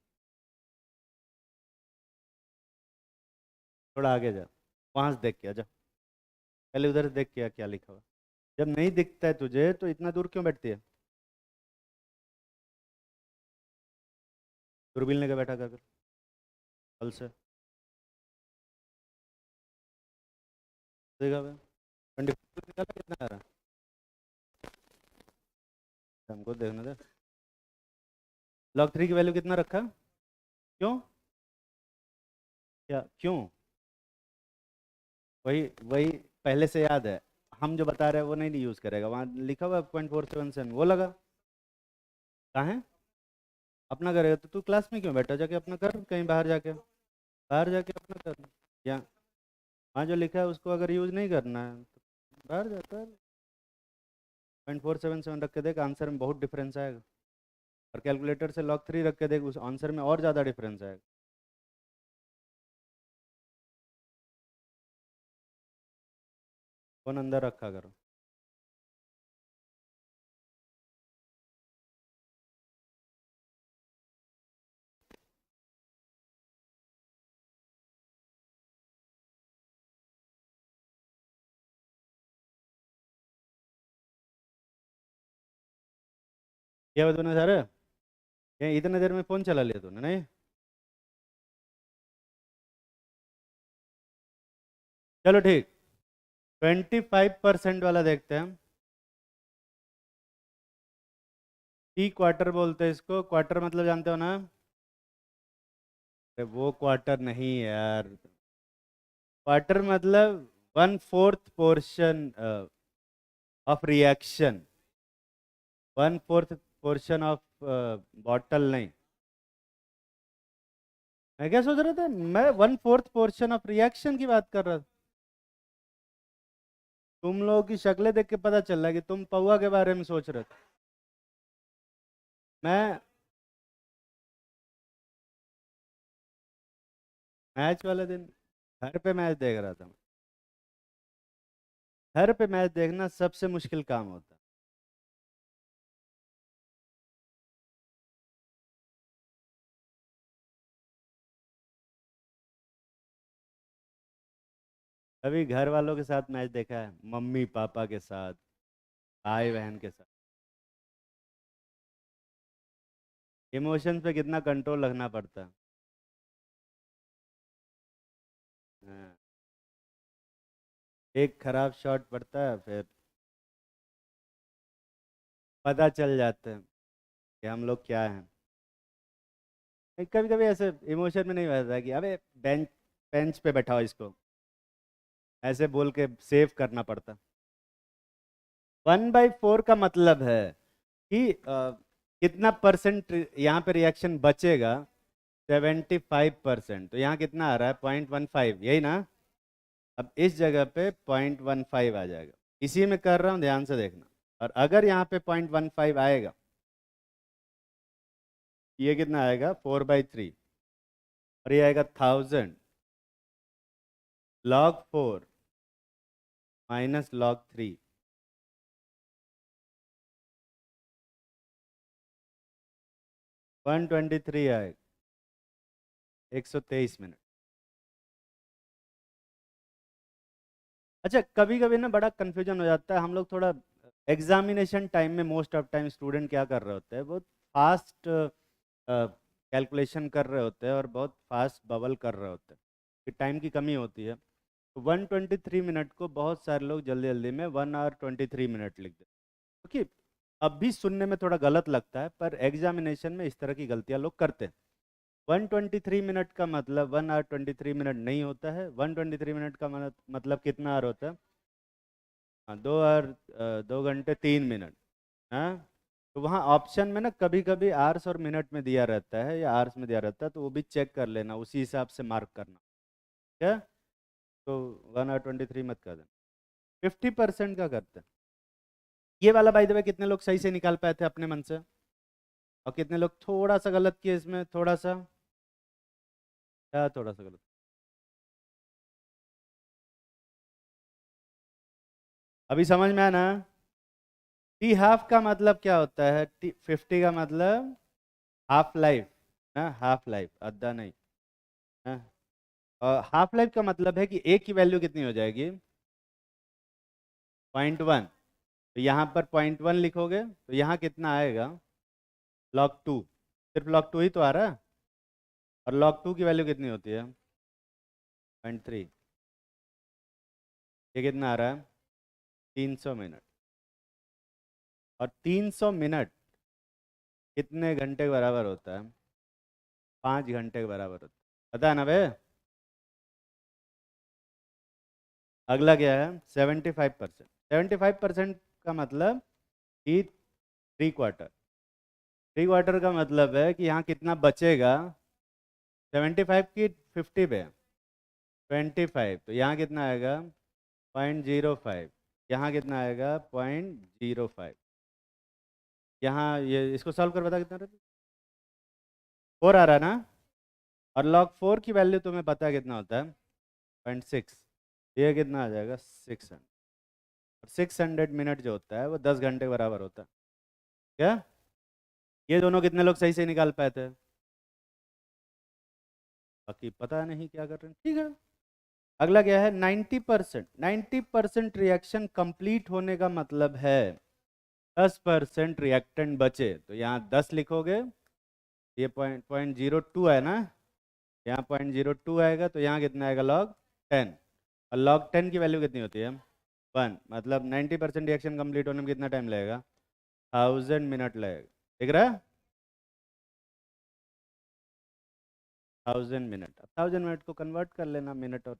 थोड़ा आगे जा वहाँ से देख के आ जा पहले उधर से देख के आ क्या लिखा हुआ जब नहीं दिखता है तुझे तो इतना दूर क्यों बैठती है दूरबीन लेकर बैठा कर कल से देखा भाई 24 निकाला कितना आ रहा है हमको देखने दे log 3 की वैल्यू कितना रखा क्यों क्या क्यों वही वही पहले से याद है हम जो बता रहे हैं वो नहीं यूज़ करेगा वहाँ लिखा हुआ 0.47 वो लगा कहाँ है अपना करेगा तो तू क्लास में क्यों बैठा जाके अपना कर कहीं बाहर जाके अपना कर या वहाँ जो लिखा है उसको अगर यूज़ नहीं करना है तो बाहर जाकर 0.477 रख के देख आंसर में बहुत डिफरेंस आएगा और कैलकुलेटर से log 3 रख के देख उस आंसर में और ज़्यादा डिफरेंस आएगा फोन अंदर रखा करो क्या हुआ तूने सर ये इतने देर में फ़ोन चला लिया तूने नहीं चलो ठीक 25% वाला देखते हैं टी क्वार्टर बोलते हैं इसको क्वार्टर मतलब जानते हो ना अरे वो क्वार्टर नहीं है यार क्वार्टर मतलब 1/4 portion of reaction 1/4 portion of bottle नहीं मैं क्या सोच रहा था मैं 1/4 पोर्शन ऑफ रिएक्शन की बात कर रहा था तुम लोगों की शक्लें देख के पता चल रहा है कि तुम पौआ के बारे में सोच रहे थे मैं मैच वाले दिन घर पे मैच देख रहा था घर पे मैच देखना सबसे मुश्किल काम होता है अभी घर वालों के साथ मैच देखा है मम्मी पापा के साथ भाई बहन के साथ इमोशन पे कितना कंट्रोल रखना पड़ता है हाँ, एक खराब शॉट पड़ता है फिर पता चल जाता है कि हम लोग क्या हैं कभी कभी ऐसे इमोशन में नहीं रहता है कि अबे बेंच बेंच पे बैठाओ इसको ऐसे बोल के सेव करना पड़ता 1/4 का मतलब है कि कितना परसेंट यहाँ पे रिएक्शन बचेगा 75% तो यहाँ कितना आ रहा है 0.15 यही ना अब इस जगह पे 0.15 आ जाएगा इसी में कर रहा हूँ ध्यान से देखना और अगर यहाँ पे 0.15 आएगा ये कितना आएगा 4/3 और ये आएगा 1000 log 4 माइनस log 3 123 आएगा 123 मिनट अच्छा कभी कभी ना बड़ा कन्फ्यूजन हो जाता है हम लोग थोड़ा एग्जामिनेशन टाइम में मोस्ट ऑफ टाइम स्टूडेंट क्या कर रहे होते हैं बहुत फास्ट कैलकुलेशन कर रहे होते हैं और बहुत फास्ट बबल कर रहे होते हैं कि टाइम की कमी होती है तो 123 मिनट को बहुत सारे लोग जल्दी जल्दी में 1 hour 23 मिनट लिख देते हैं क्योंकि अब भी सुनने में थोड़ा गलत लगता है पर एग्जामिनेशन में इस तरह की गलतियां लोग करते हैं 123 मिनट का मतलब 1 hour 23 मिनट नहीं होता है 123 मिनट का मतलब कितना आवर होता है हाँ 2 hour 2 घंटे 3 मिनट हाँ तो वहाँ ऑप्शन में ना कभी कभी आवर्स और मिनट में दिया रहता है या आवर्स में दिया रहता है तो वो भी चेक कर लेना उसी हिसाब से मार्क करना क्या तो 1 hour 23 मत कर देना 50% का करते हैं ये वाला बाय द वे कितने लोग सही से निकाल पाए थे अपने मन से, और कितने लोग थोड़ा सा गलत किए इसमें, थोड़ा सा, क्या थोड़ा सा गलत? अभी समझ में आया ना? टी हाफ का मतलब क्या होता है? टी 50 का मतलब हाफ लाइफ ना, हाफ लाइफ, आधा नहीं ना। और हाफ लाइफ का मतलब है कि एक की वैल्यू कितनी हो जाएगी? 0.1। तो यहाँ पर 0.1 लिखोगे तो यहाँ कितना आएगा? log 2। सिर्फ log 2 ही तो आ रहा है, और log 2 की वैल्यू कितनी होती है? 0.3। ये कितना आ रहा है? 300 मिनट। और 300 मिनट कितने घंटे के बराबर होता है? 5 घंटे के बराबर होता है, पता है ना बे? अगला क्या है? 75%। 75% का मतलब कि 3/4। 3/4 का मतलब है कि यहाँ कितना बचेगा? 75 की 50 पे 25, तो यहाँ कितना आएगा? 0.05। यहाँ कितना आएगा? 0.05। यहाँ ये इसको सॉल्व कर बता कितना रहता है? 4 आ रहा है ना? और log 4 की वैल्यू तुम्हें पता है कितना होता है? 0.6। ये कितना आ जाएगा? 600। और 600 मिनट जो होता है वो 10 घंटे के बराबर होता है। क्या ये दोनों कितने लोग सही से निकाल पाए थे? बाकी पता नहीं क्या कर रहे हैं, ठीक है। अगला क्या है? 90%। 90% रिएक्शन कंप्लीट होने का मतलब है 10% रिएक्टेंट बचे, तो यहाँ 10 लिखोगे। ये 0.02 है ना, यहाँ 0.02 आएगा, तो यहाँ कितना आएगा? log 10। और log 10 की वैल्यू कितनी होती है? 1। मतलब 90% रिएक्शन कंप्लीट होने में कितना टाइम लगेगा? 1000 मिनट लगेगा। ठीक रहा? 1000 मिनट। अब 1000 मिनट को कन्वर्ट कर लेना मिनट, और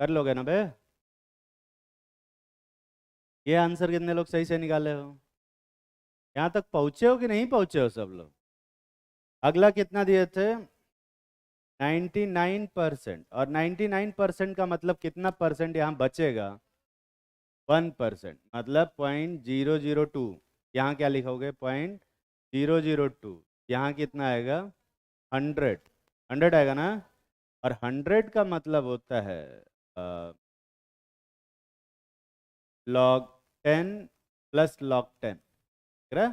कर लोगे ना बे? ये आंसर कितने लोग सही से निकाले हो? यहाँ तक पहुँचे हो कि नहीं पहुँचे हो सब लोग? अगला कितना दिए थे? 99%। और 99% का मतलब कितना परसेंट यहाँ बचेगा? 1%। मतलब 0.002। यहाँ क्या लिखोगे? 0.002। यहाँ कितना आएगा? 100। 100 आएगा ना? और 100 का मतलब होता है log 10 प्लस log 10। ठीक है?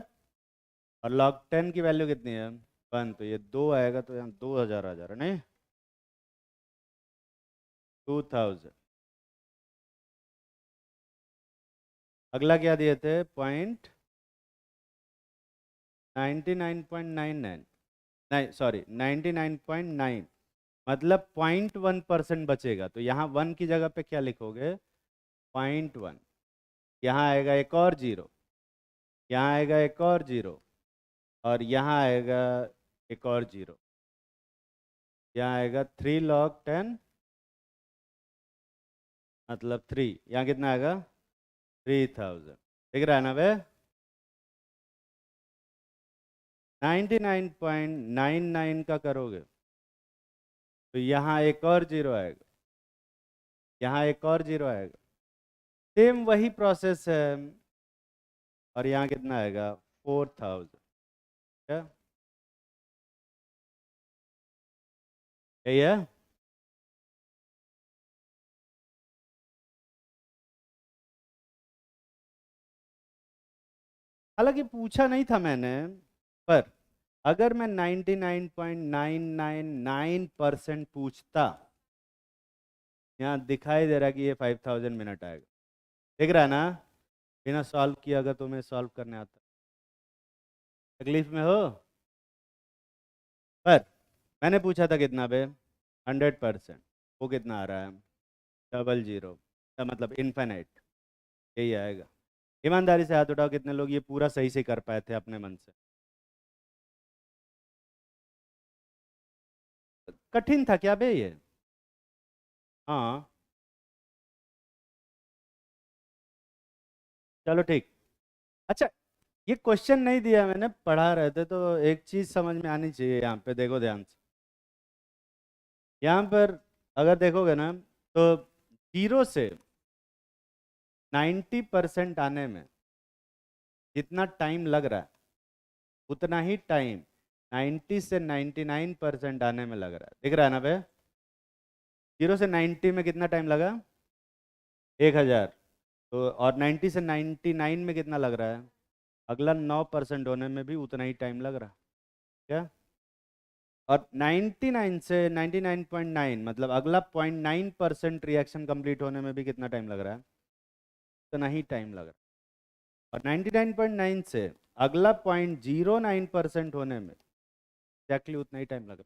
और log 10 की वैल्यू कितनी है? 1। तो ये 2 आएगा, तो यहाँ 2000 आ जा रहा नहीं, 2000। अगला क्या दिए थे? 99.99। नहीं सॉरी, 99.9। मतलब 0.1% बचेगा, तो यहाँ 1 की जगह पे क्या लिखोगे? 0.1। यहाँ आएगा एक और जीरो, यहाँ आएगा एक और जीरो, और यहाँ आएगा एक और जीरो। यहाँ आएगा 3 log 10, मतलब 3। यहाँ कितना आएगा? 3000। ठीक रहा है ना बे? 99.99 का करोगे तो यहाँ एक और जीरो आएगा, यहाँ एक और जीरो आएगा। सेम वही प्रोसेस है। और यहाँ कितना आएगा? 4000। क्या यही है? हालांकि पूछा नहीं था मैंने, पर अगर मैं 99.999% पूछता, यहाँ दिखाई दे रहा है कि ये 5000 मिनट आएगा। दिख रहा है ना? बिना सॉल्व किए अगर तुम्हें सॉल्व करने आता, तकलीफ में हो। पर मैंने पूछा था कितना बे? 100%। वो कितना आ रहा है? 00। मतलब इनफाइनाइट। यही आएगा। ईमानदारी से हाथ उठाओ, कितने लोग ये पूरा सही से कर पाए थे अपने मन से? कठिन था क्या बे ये? हाँ, चलो ठीक। अच्छा, ये क्वेश्चन नहीं दिया मैंने, पढ़ा रहे थे तो एक चीज समझ में आनी चाहिए। यहाँ पे देखो ध्यान से। यहाँ पर अगर देखोगे ना, तो जीरो से 90% आने में जितना टाइम लग रहा है उतना ही टाइम 90 से 99% आने में लग रहा है। दिख रहा है ना बे? 0 से 90 में कितना टाइम लगा? 1000। तो और 90 से 99 में कितना लग रहा है? अगला 9% होने में भी उतना ही टाइम लग रहा है। क्या? और 99 से 99.9 मतलब अगला 0.9% रिएक्शन कंप्लीट होने में भी कितना टाइम लग रहा है? उतना ही टाइम लग रहा है। और 99.9 से अगला 0.09% होने में एग्जैक्टली उतना ही टाइम लग रहा है।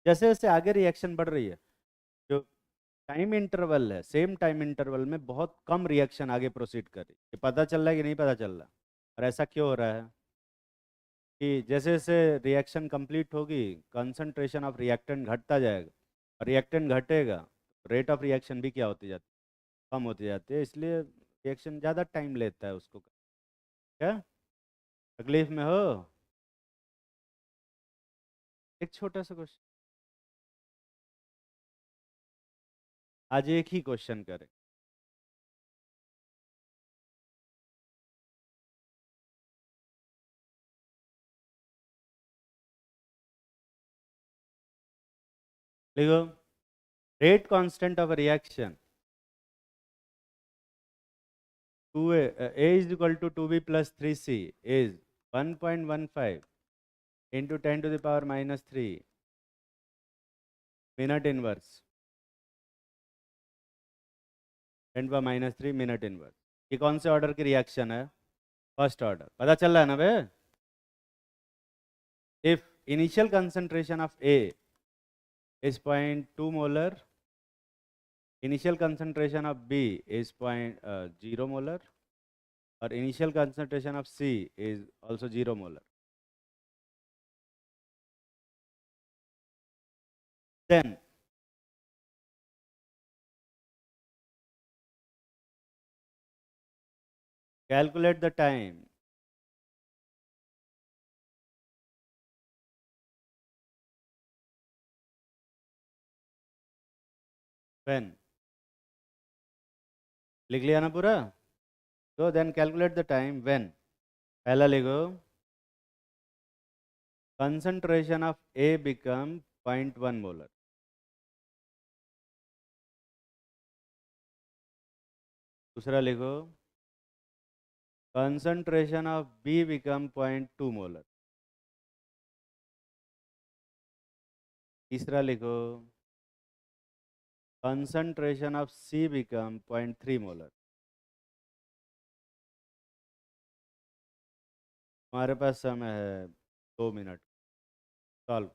जैसे जैसे आगे रिएक्शन बढ़ रही है, जो टाइम इंटरवल है, सेम टाइम इंटरवल में बहुत कम रिएक्शन आगे प्रोसीड कर रही है। ये पता चल रहा है कि नहीं पता चल रहा? और ऐसा क्यों हो रहा है? कि जैसे जैसे रिएक्शन कंप्लीट होगी कंसंट्रेशन ऑफ रिएक्टेंट घटता जाएगा, और रिएक्टेंट घटेगा रेट ऑफ रिएक्शन भी क्या होती जाती है? कम होती जाती है। इसलिए रिएक्शन ज़्यादा टाइम लेता है उसको। क्या तकलीफ में हो? एक छोटा सा क्वेश्चन, आज एक ही क्वेश्चन करें। देखो, rate constant of reaction 2a is equal to 2b plus 3c is 1.15 into 10 to the power minus 3 minute inverse, 10 power minus 3 minute inverse. ये कौन से ऑर्डर की रिएक्शन है? First order. पता चल रहा है ना बे? If initial concentration of A is 0.2 molar, initial concentration of B is 0.0 molar, और initial concentration of C is also 0 molar. Then calculate the time when, लिख लिया ना पूरा? तो then calculate the time when, पहला लिखो, concentration of A become 0.1 molar। दूसरा लिखो, concentration of B become 0.2 molar। तीसरा लिखो, concentration of C become 0.3 molar। हमारे पास समय है 2 मिनट, सॉल्व।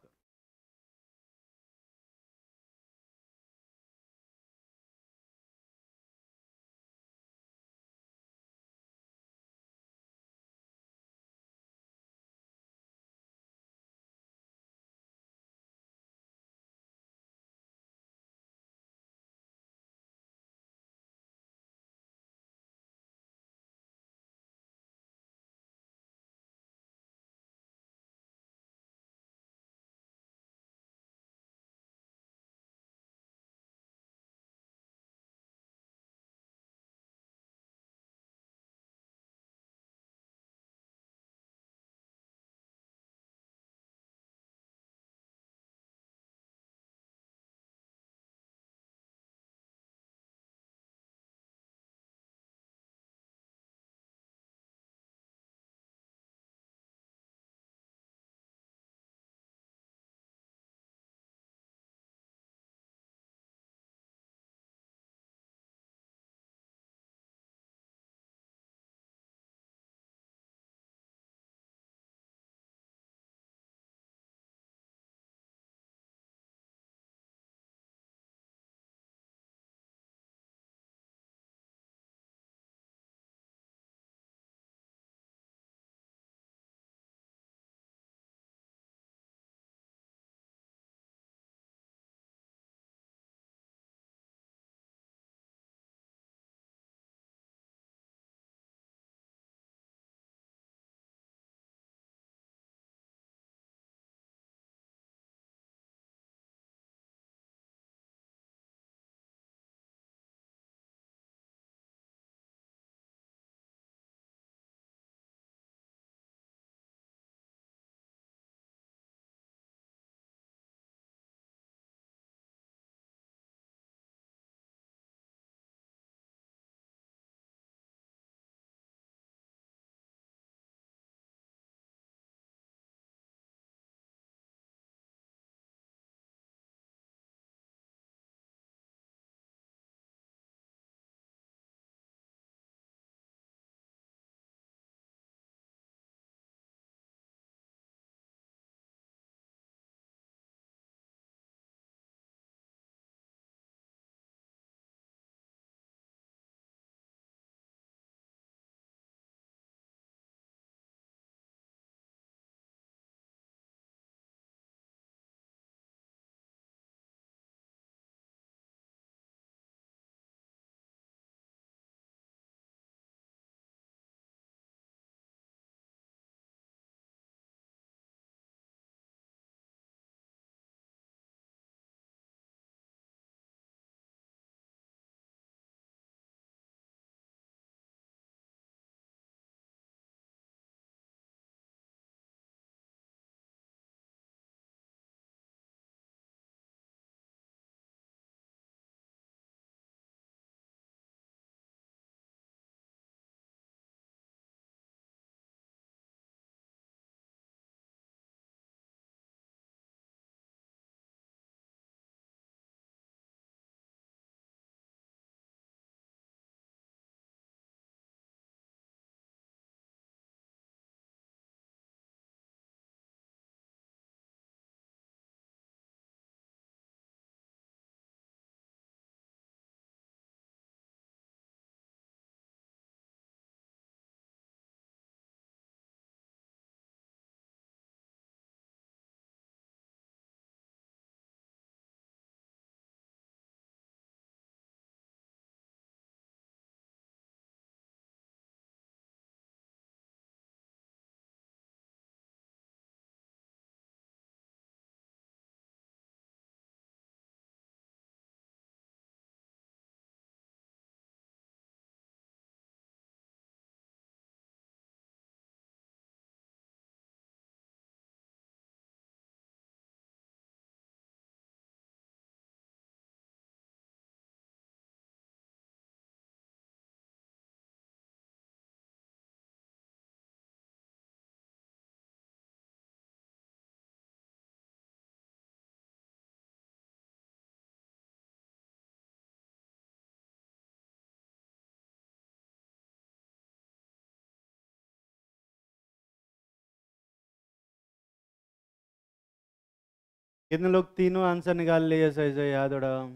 कितने लोग तीनों आंसर निकाल लिए सही से? याद उड़ाओ।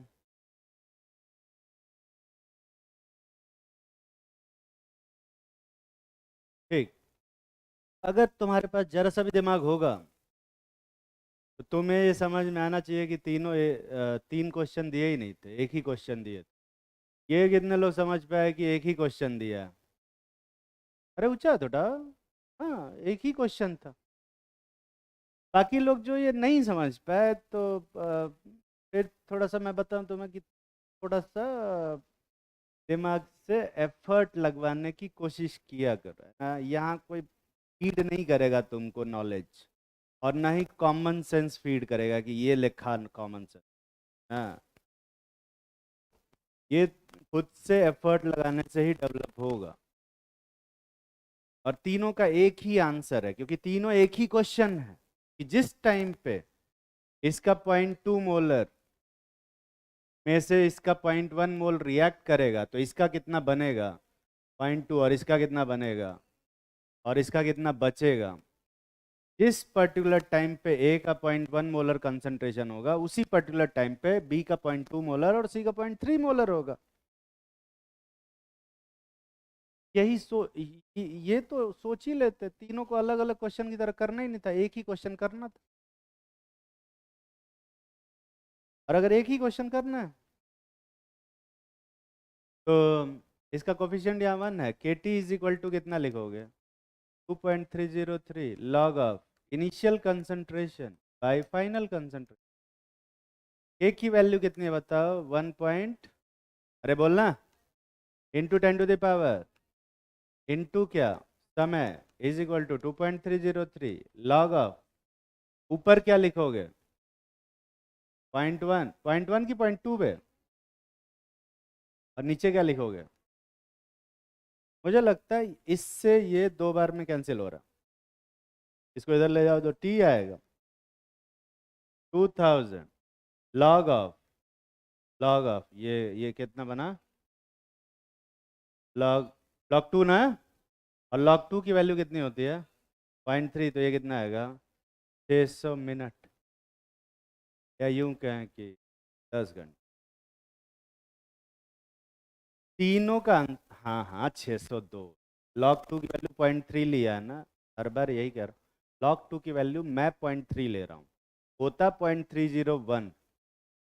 ठीक। अगर तुम्हारे पास जरा सा भी दिमाग होगा तो तुम्हें ये समझ में आना चाहिए कि तीन क्वेश्चन दिए ही नहीं थे, एक ही क्वेश्चन दिए थे। ये कितने लोग समझ पाए कि एक ही क्वेश्चन दिया है? अरे ऊंचा थोड़ा। हाँ, एक ही क्वेश्चन था। बाकी लोग जो ये नहीं समझ पाए तो फिर थोड़ा सा मैं बताऊं तुम्हें कि थोड़ा सा दिमाग से एफर्ट लगवाने की कोशिश किया करो, है ना। यहाँ कोई फीड नहीं करेगा तुमको नॉलेज, और ना ही कॉमन सेंस फीड करेगा कि ये लिखा कॉमन सेंस। हाँ, ये खुद से एफर्ट लगाने से ही डेवलप होगा। और तीनों का एक ही आंसर है, क्योंकि तीनों एक ही क्वेश्चन है कि जिस टाइम पे इसका 0.2 मोलर में से इसका 0.1 मोल रिएक्ट करेगा तो इसका कितना बनेगा 0.2, और इसका कितना बनेगा, और इसका कितना बचेगा। जिस पर्टिकुलर टाइम पे ए का 0.1 मोलर कंसंट्रेशन होगा, उसी पर्टिकुलर टाइम पे बी का 0.2 मोलर और सी का 0.3 मोलर होगा। यही ये तो सोच ही लेते, तीनों को अलग अलग क्वेश्चन की तरह करना ही नहीं था, एक ही क्वेश्चन करना था। और अगर एक ही क्वेश्चन करना है तो इसका कोफिशिएंट यहाँ 1 है। के टी इज इक्वल टू कितना लिखोगे? 2.303 log of initial concentration by final concentration. K की वैल्यू कितनी है बताओ? 1 अरे बोलना, into 10 to the power, into क्या, समय, is equal to 2.303 log of, ऊपर क्या लिखोगे? 0.1, 0.1 की 0.2 पे, और नीचे क्या लिखोगे? मुझे लगता है इससे ये दो बार में कैंसिल हो रहा। इसको इधर ले जाओ तो टी आएगा। 2000 लॉग ऑफ, ये कितना बना? लॉग लॉग 2 ना। और लॉग 2 की वैल्यू कितनी होती है? 0.3, तो ये कितना आएगा? 600 मिनट, या यूं कहें कि 10 घंटे। तीनों का हाँ हाँ, 602। लॉग 2 की वैल्यू 0.3 लिया है ना, हर बार यही कर। लॉग 2 की वैल्यू मैं 0.3 ले रहा हूँ, होता 0.301।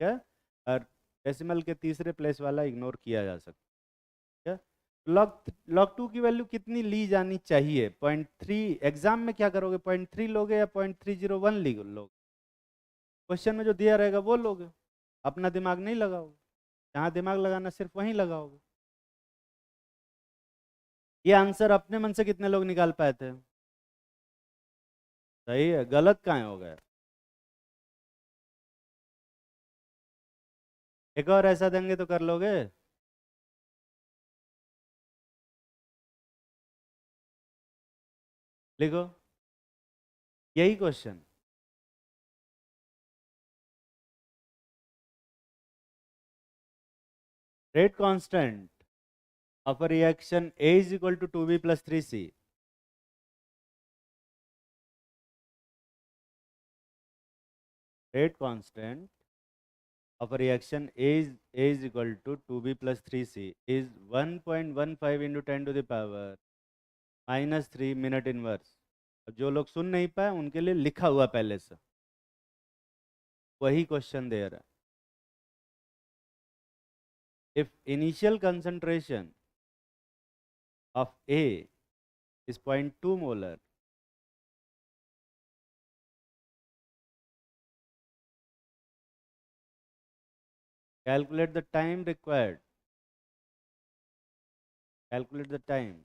क्या? और डेसिमल के तीसरे प्लेस वाला इग्नोर किया जा सकता है। लॉग लॉग 2 की वैल्यू कितनी ली जानी चाहिए? 0.3। एग्जाम में क्या करोगे? 0.3 लोगे या 0.301 लोगे? क्वेश्चन में जो दिया रहेगा वो लोगे, अपना दिमाग नहीं लगाओगे। जहाँ दिमाग लगाना सिर्फ वहीं लगाओगे। ये आंसर अपने मन से कितने लोग निकाल पाए थे? सही है, गलत कहाँ हो गया? एक और ऐसा देंगे तो कर लोगे? लिखो यही question. Rate constant of a reaction A is equal to 2B plus 3C. Rate constant of a reaction A is equal to 2B plus 3C is 1.15 into 10 to the power minus 3 minute inverse। अब जो लोग सुन नहीं पाए उनके लिए लिखा हुआ पहले से, वही क्वेश्चन दे रहा है। If initial concentration of A is 0.2 molar, calculate the time required. Calculate the time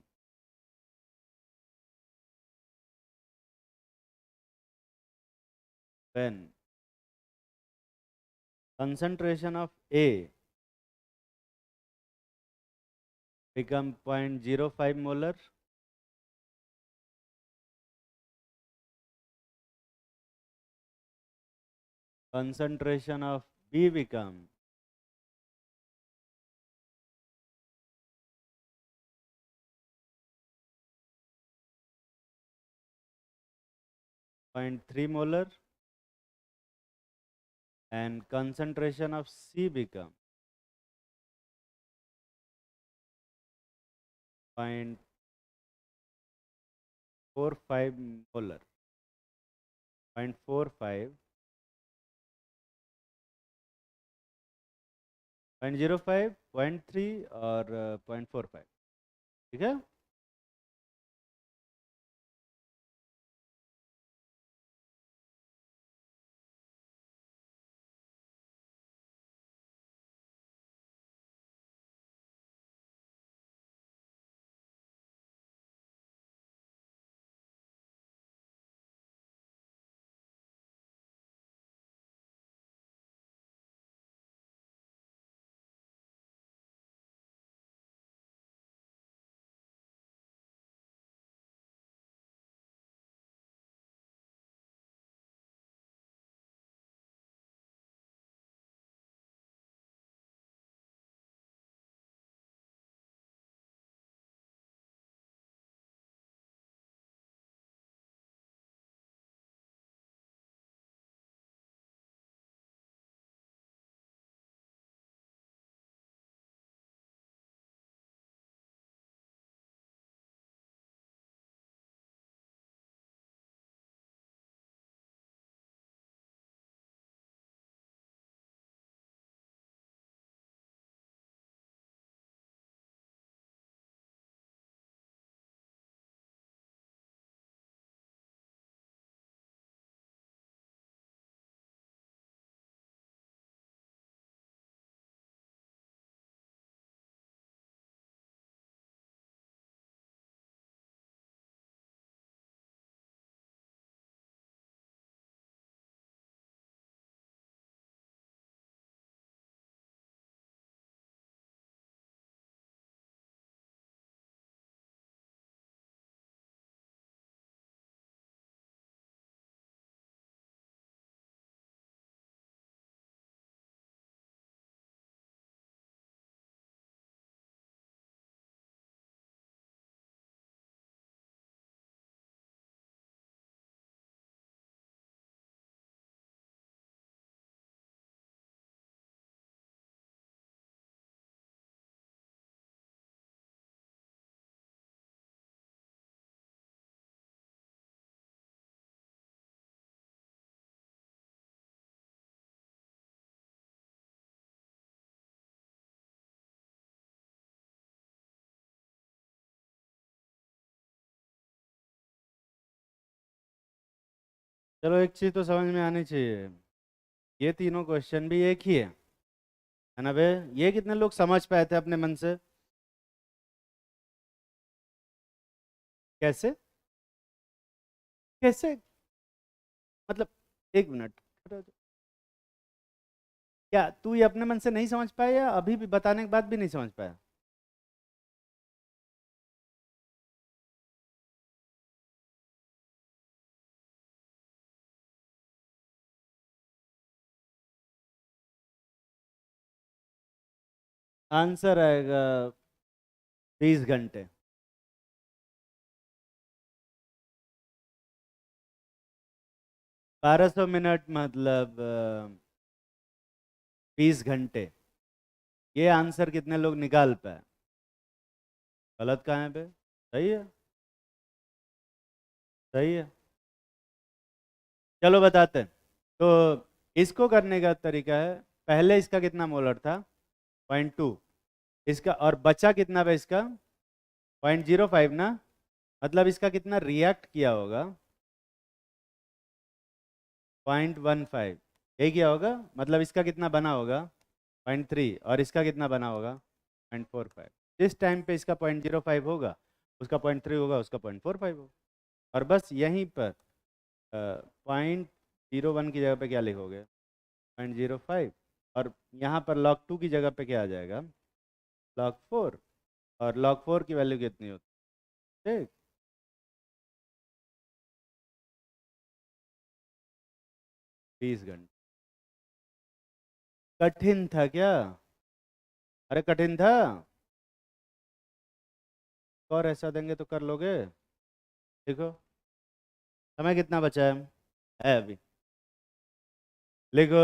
when concentration of A become 0.05 molar, concentration of B become 0.3 molar, and concentration of C become 0.45 molar, 0.45, 0.05, 0.3 और 0.45, ठीक है। चलो एक चीज़ तो समझ में आनी चाहिए, ये तीनों क्वेश्चन भी एक ही है ना बे। ये कितने लोग समझ पाए थे अपने मन से? कैसे कैसे मतलब, एक मिनट, क्या तू ये अपने मन से नहीं समझ पाया या अभी भी बताने के बाद भी नहीं समझ पाया? आंसर आएगा 20 घंटे। 1200 मिनट मतलब 20 घंटे। ये आंसर कितने लोग निकाल पाए? गलत कहाँ है पे? सही है, सही है। चलो बताते हैं। तो इसको करने का तरीका है, पहले इसका कितना मोलर था? 0.2। इसका और बचा कितना पे इसका? 0.05 ना। मतलब इसका कितना रिएक्ट किया होगा? 0.15। यही किया होगा, मतलब इसका कितना बना होगा? 0.3। और इसका कितना बना होगा? 0.45। जिस टाइम पे इसका 0.05 होगा, उसका 0.3 होगा, उसका 0.45 होगा। और बस यहीं पर 0.01 की जगह पे क्या लिखोगे? 0.05। और यहाँ पर log 2 की जगह पे क्या आ जाएगा? log 4। और log 4 की वैल्यू कितनी होती है? ठीक। 20 घंटे। कठिन था क्या? अरे कठिन था। और ऐसा देंगे तो कर लोगे। देखो, समय कितना बचा है अभी? लिखो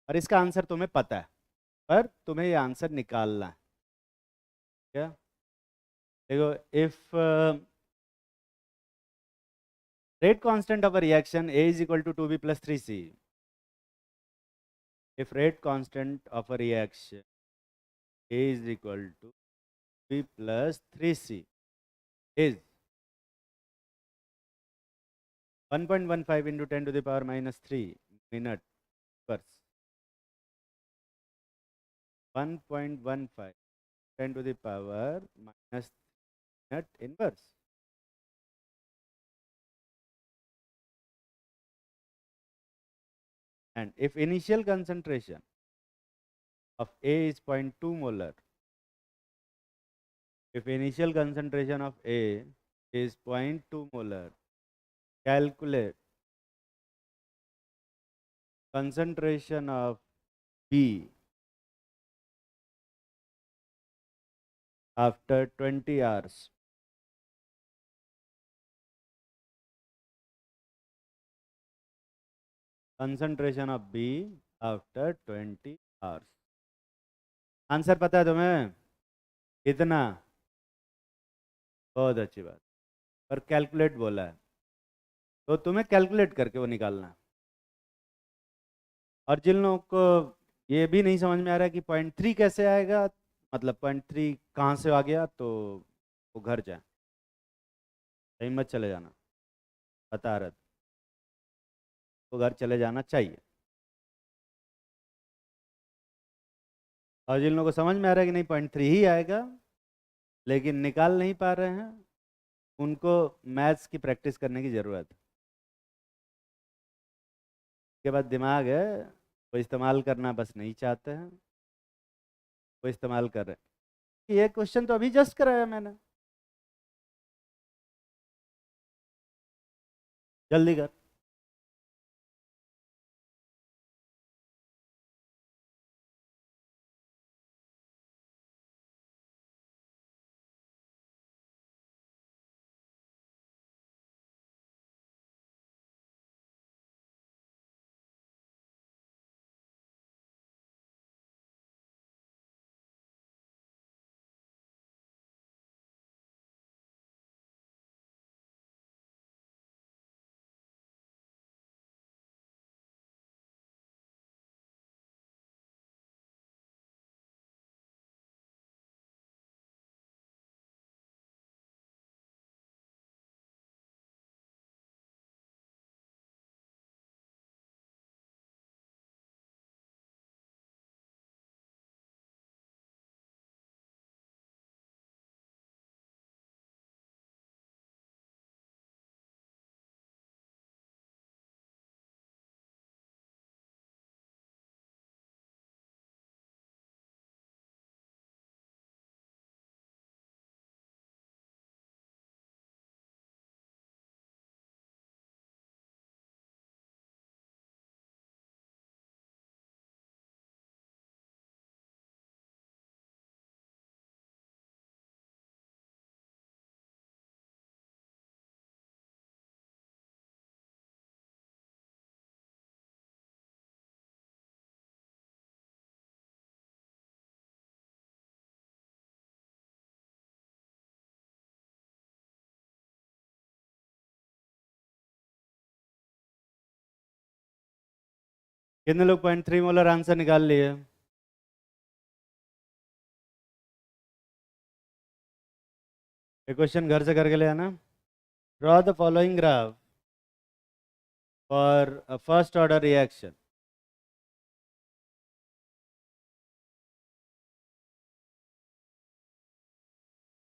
और इसका आंसर तुम्हें पता है, पर तुम्हें ये आंसर निकालना है। क्या देखो, if rate constant of a reaction A is equal to 2B plus 3C. If rate constant of a reaction A is equal to B plus 3C is 1.15 into 10 to the power minus 3 minute inverse. 1.15 10 to the power minus minute inverse. And if initial concentration of A is 0.2 molar, if initial concentration of A is 0.2 molar, calculate concentration of B after 20 hours. Concentration of B after 20 hours. Answer पता है तुम्हें कितना? बहुत अच्छी बात। पर calculate बोला है, तो तुम्हें कैलकुलेट करके वो निकालना है। और जिन लोगों को ये भी नहीं समझ में आ रहा है कि 0.3 कैसे आएगा, मतलब 0.3 कहाँ से आ गया, तो वो घर जाए, कहीं मत चले जाना, बता रहा था, तो घर चले जाना चाहिए। और जिन लोगों को समझ में आ रहा है कि नहीं 0.3 ही आएगा लेकिन निकाल नहीं पा रहे हैं, उनको मैथ्स की प्रैक्टिस करने की ज़रूरत है। उसके बाद दिमाग है वो इस्तेमाल करना बस नहीं चाहते हैं, वो इस्तेमाल कर रहे हैं। ये क्वेश्चन तो अभी जस्ट कराया मैंने, जल्दी कर। कितने लोग 0.3 मोलर आंसर निकाल लिए? ये क्वेश्चन घर से करके ले आना। Draw the following graph for a first order reaction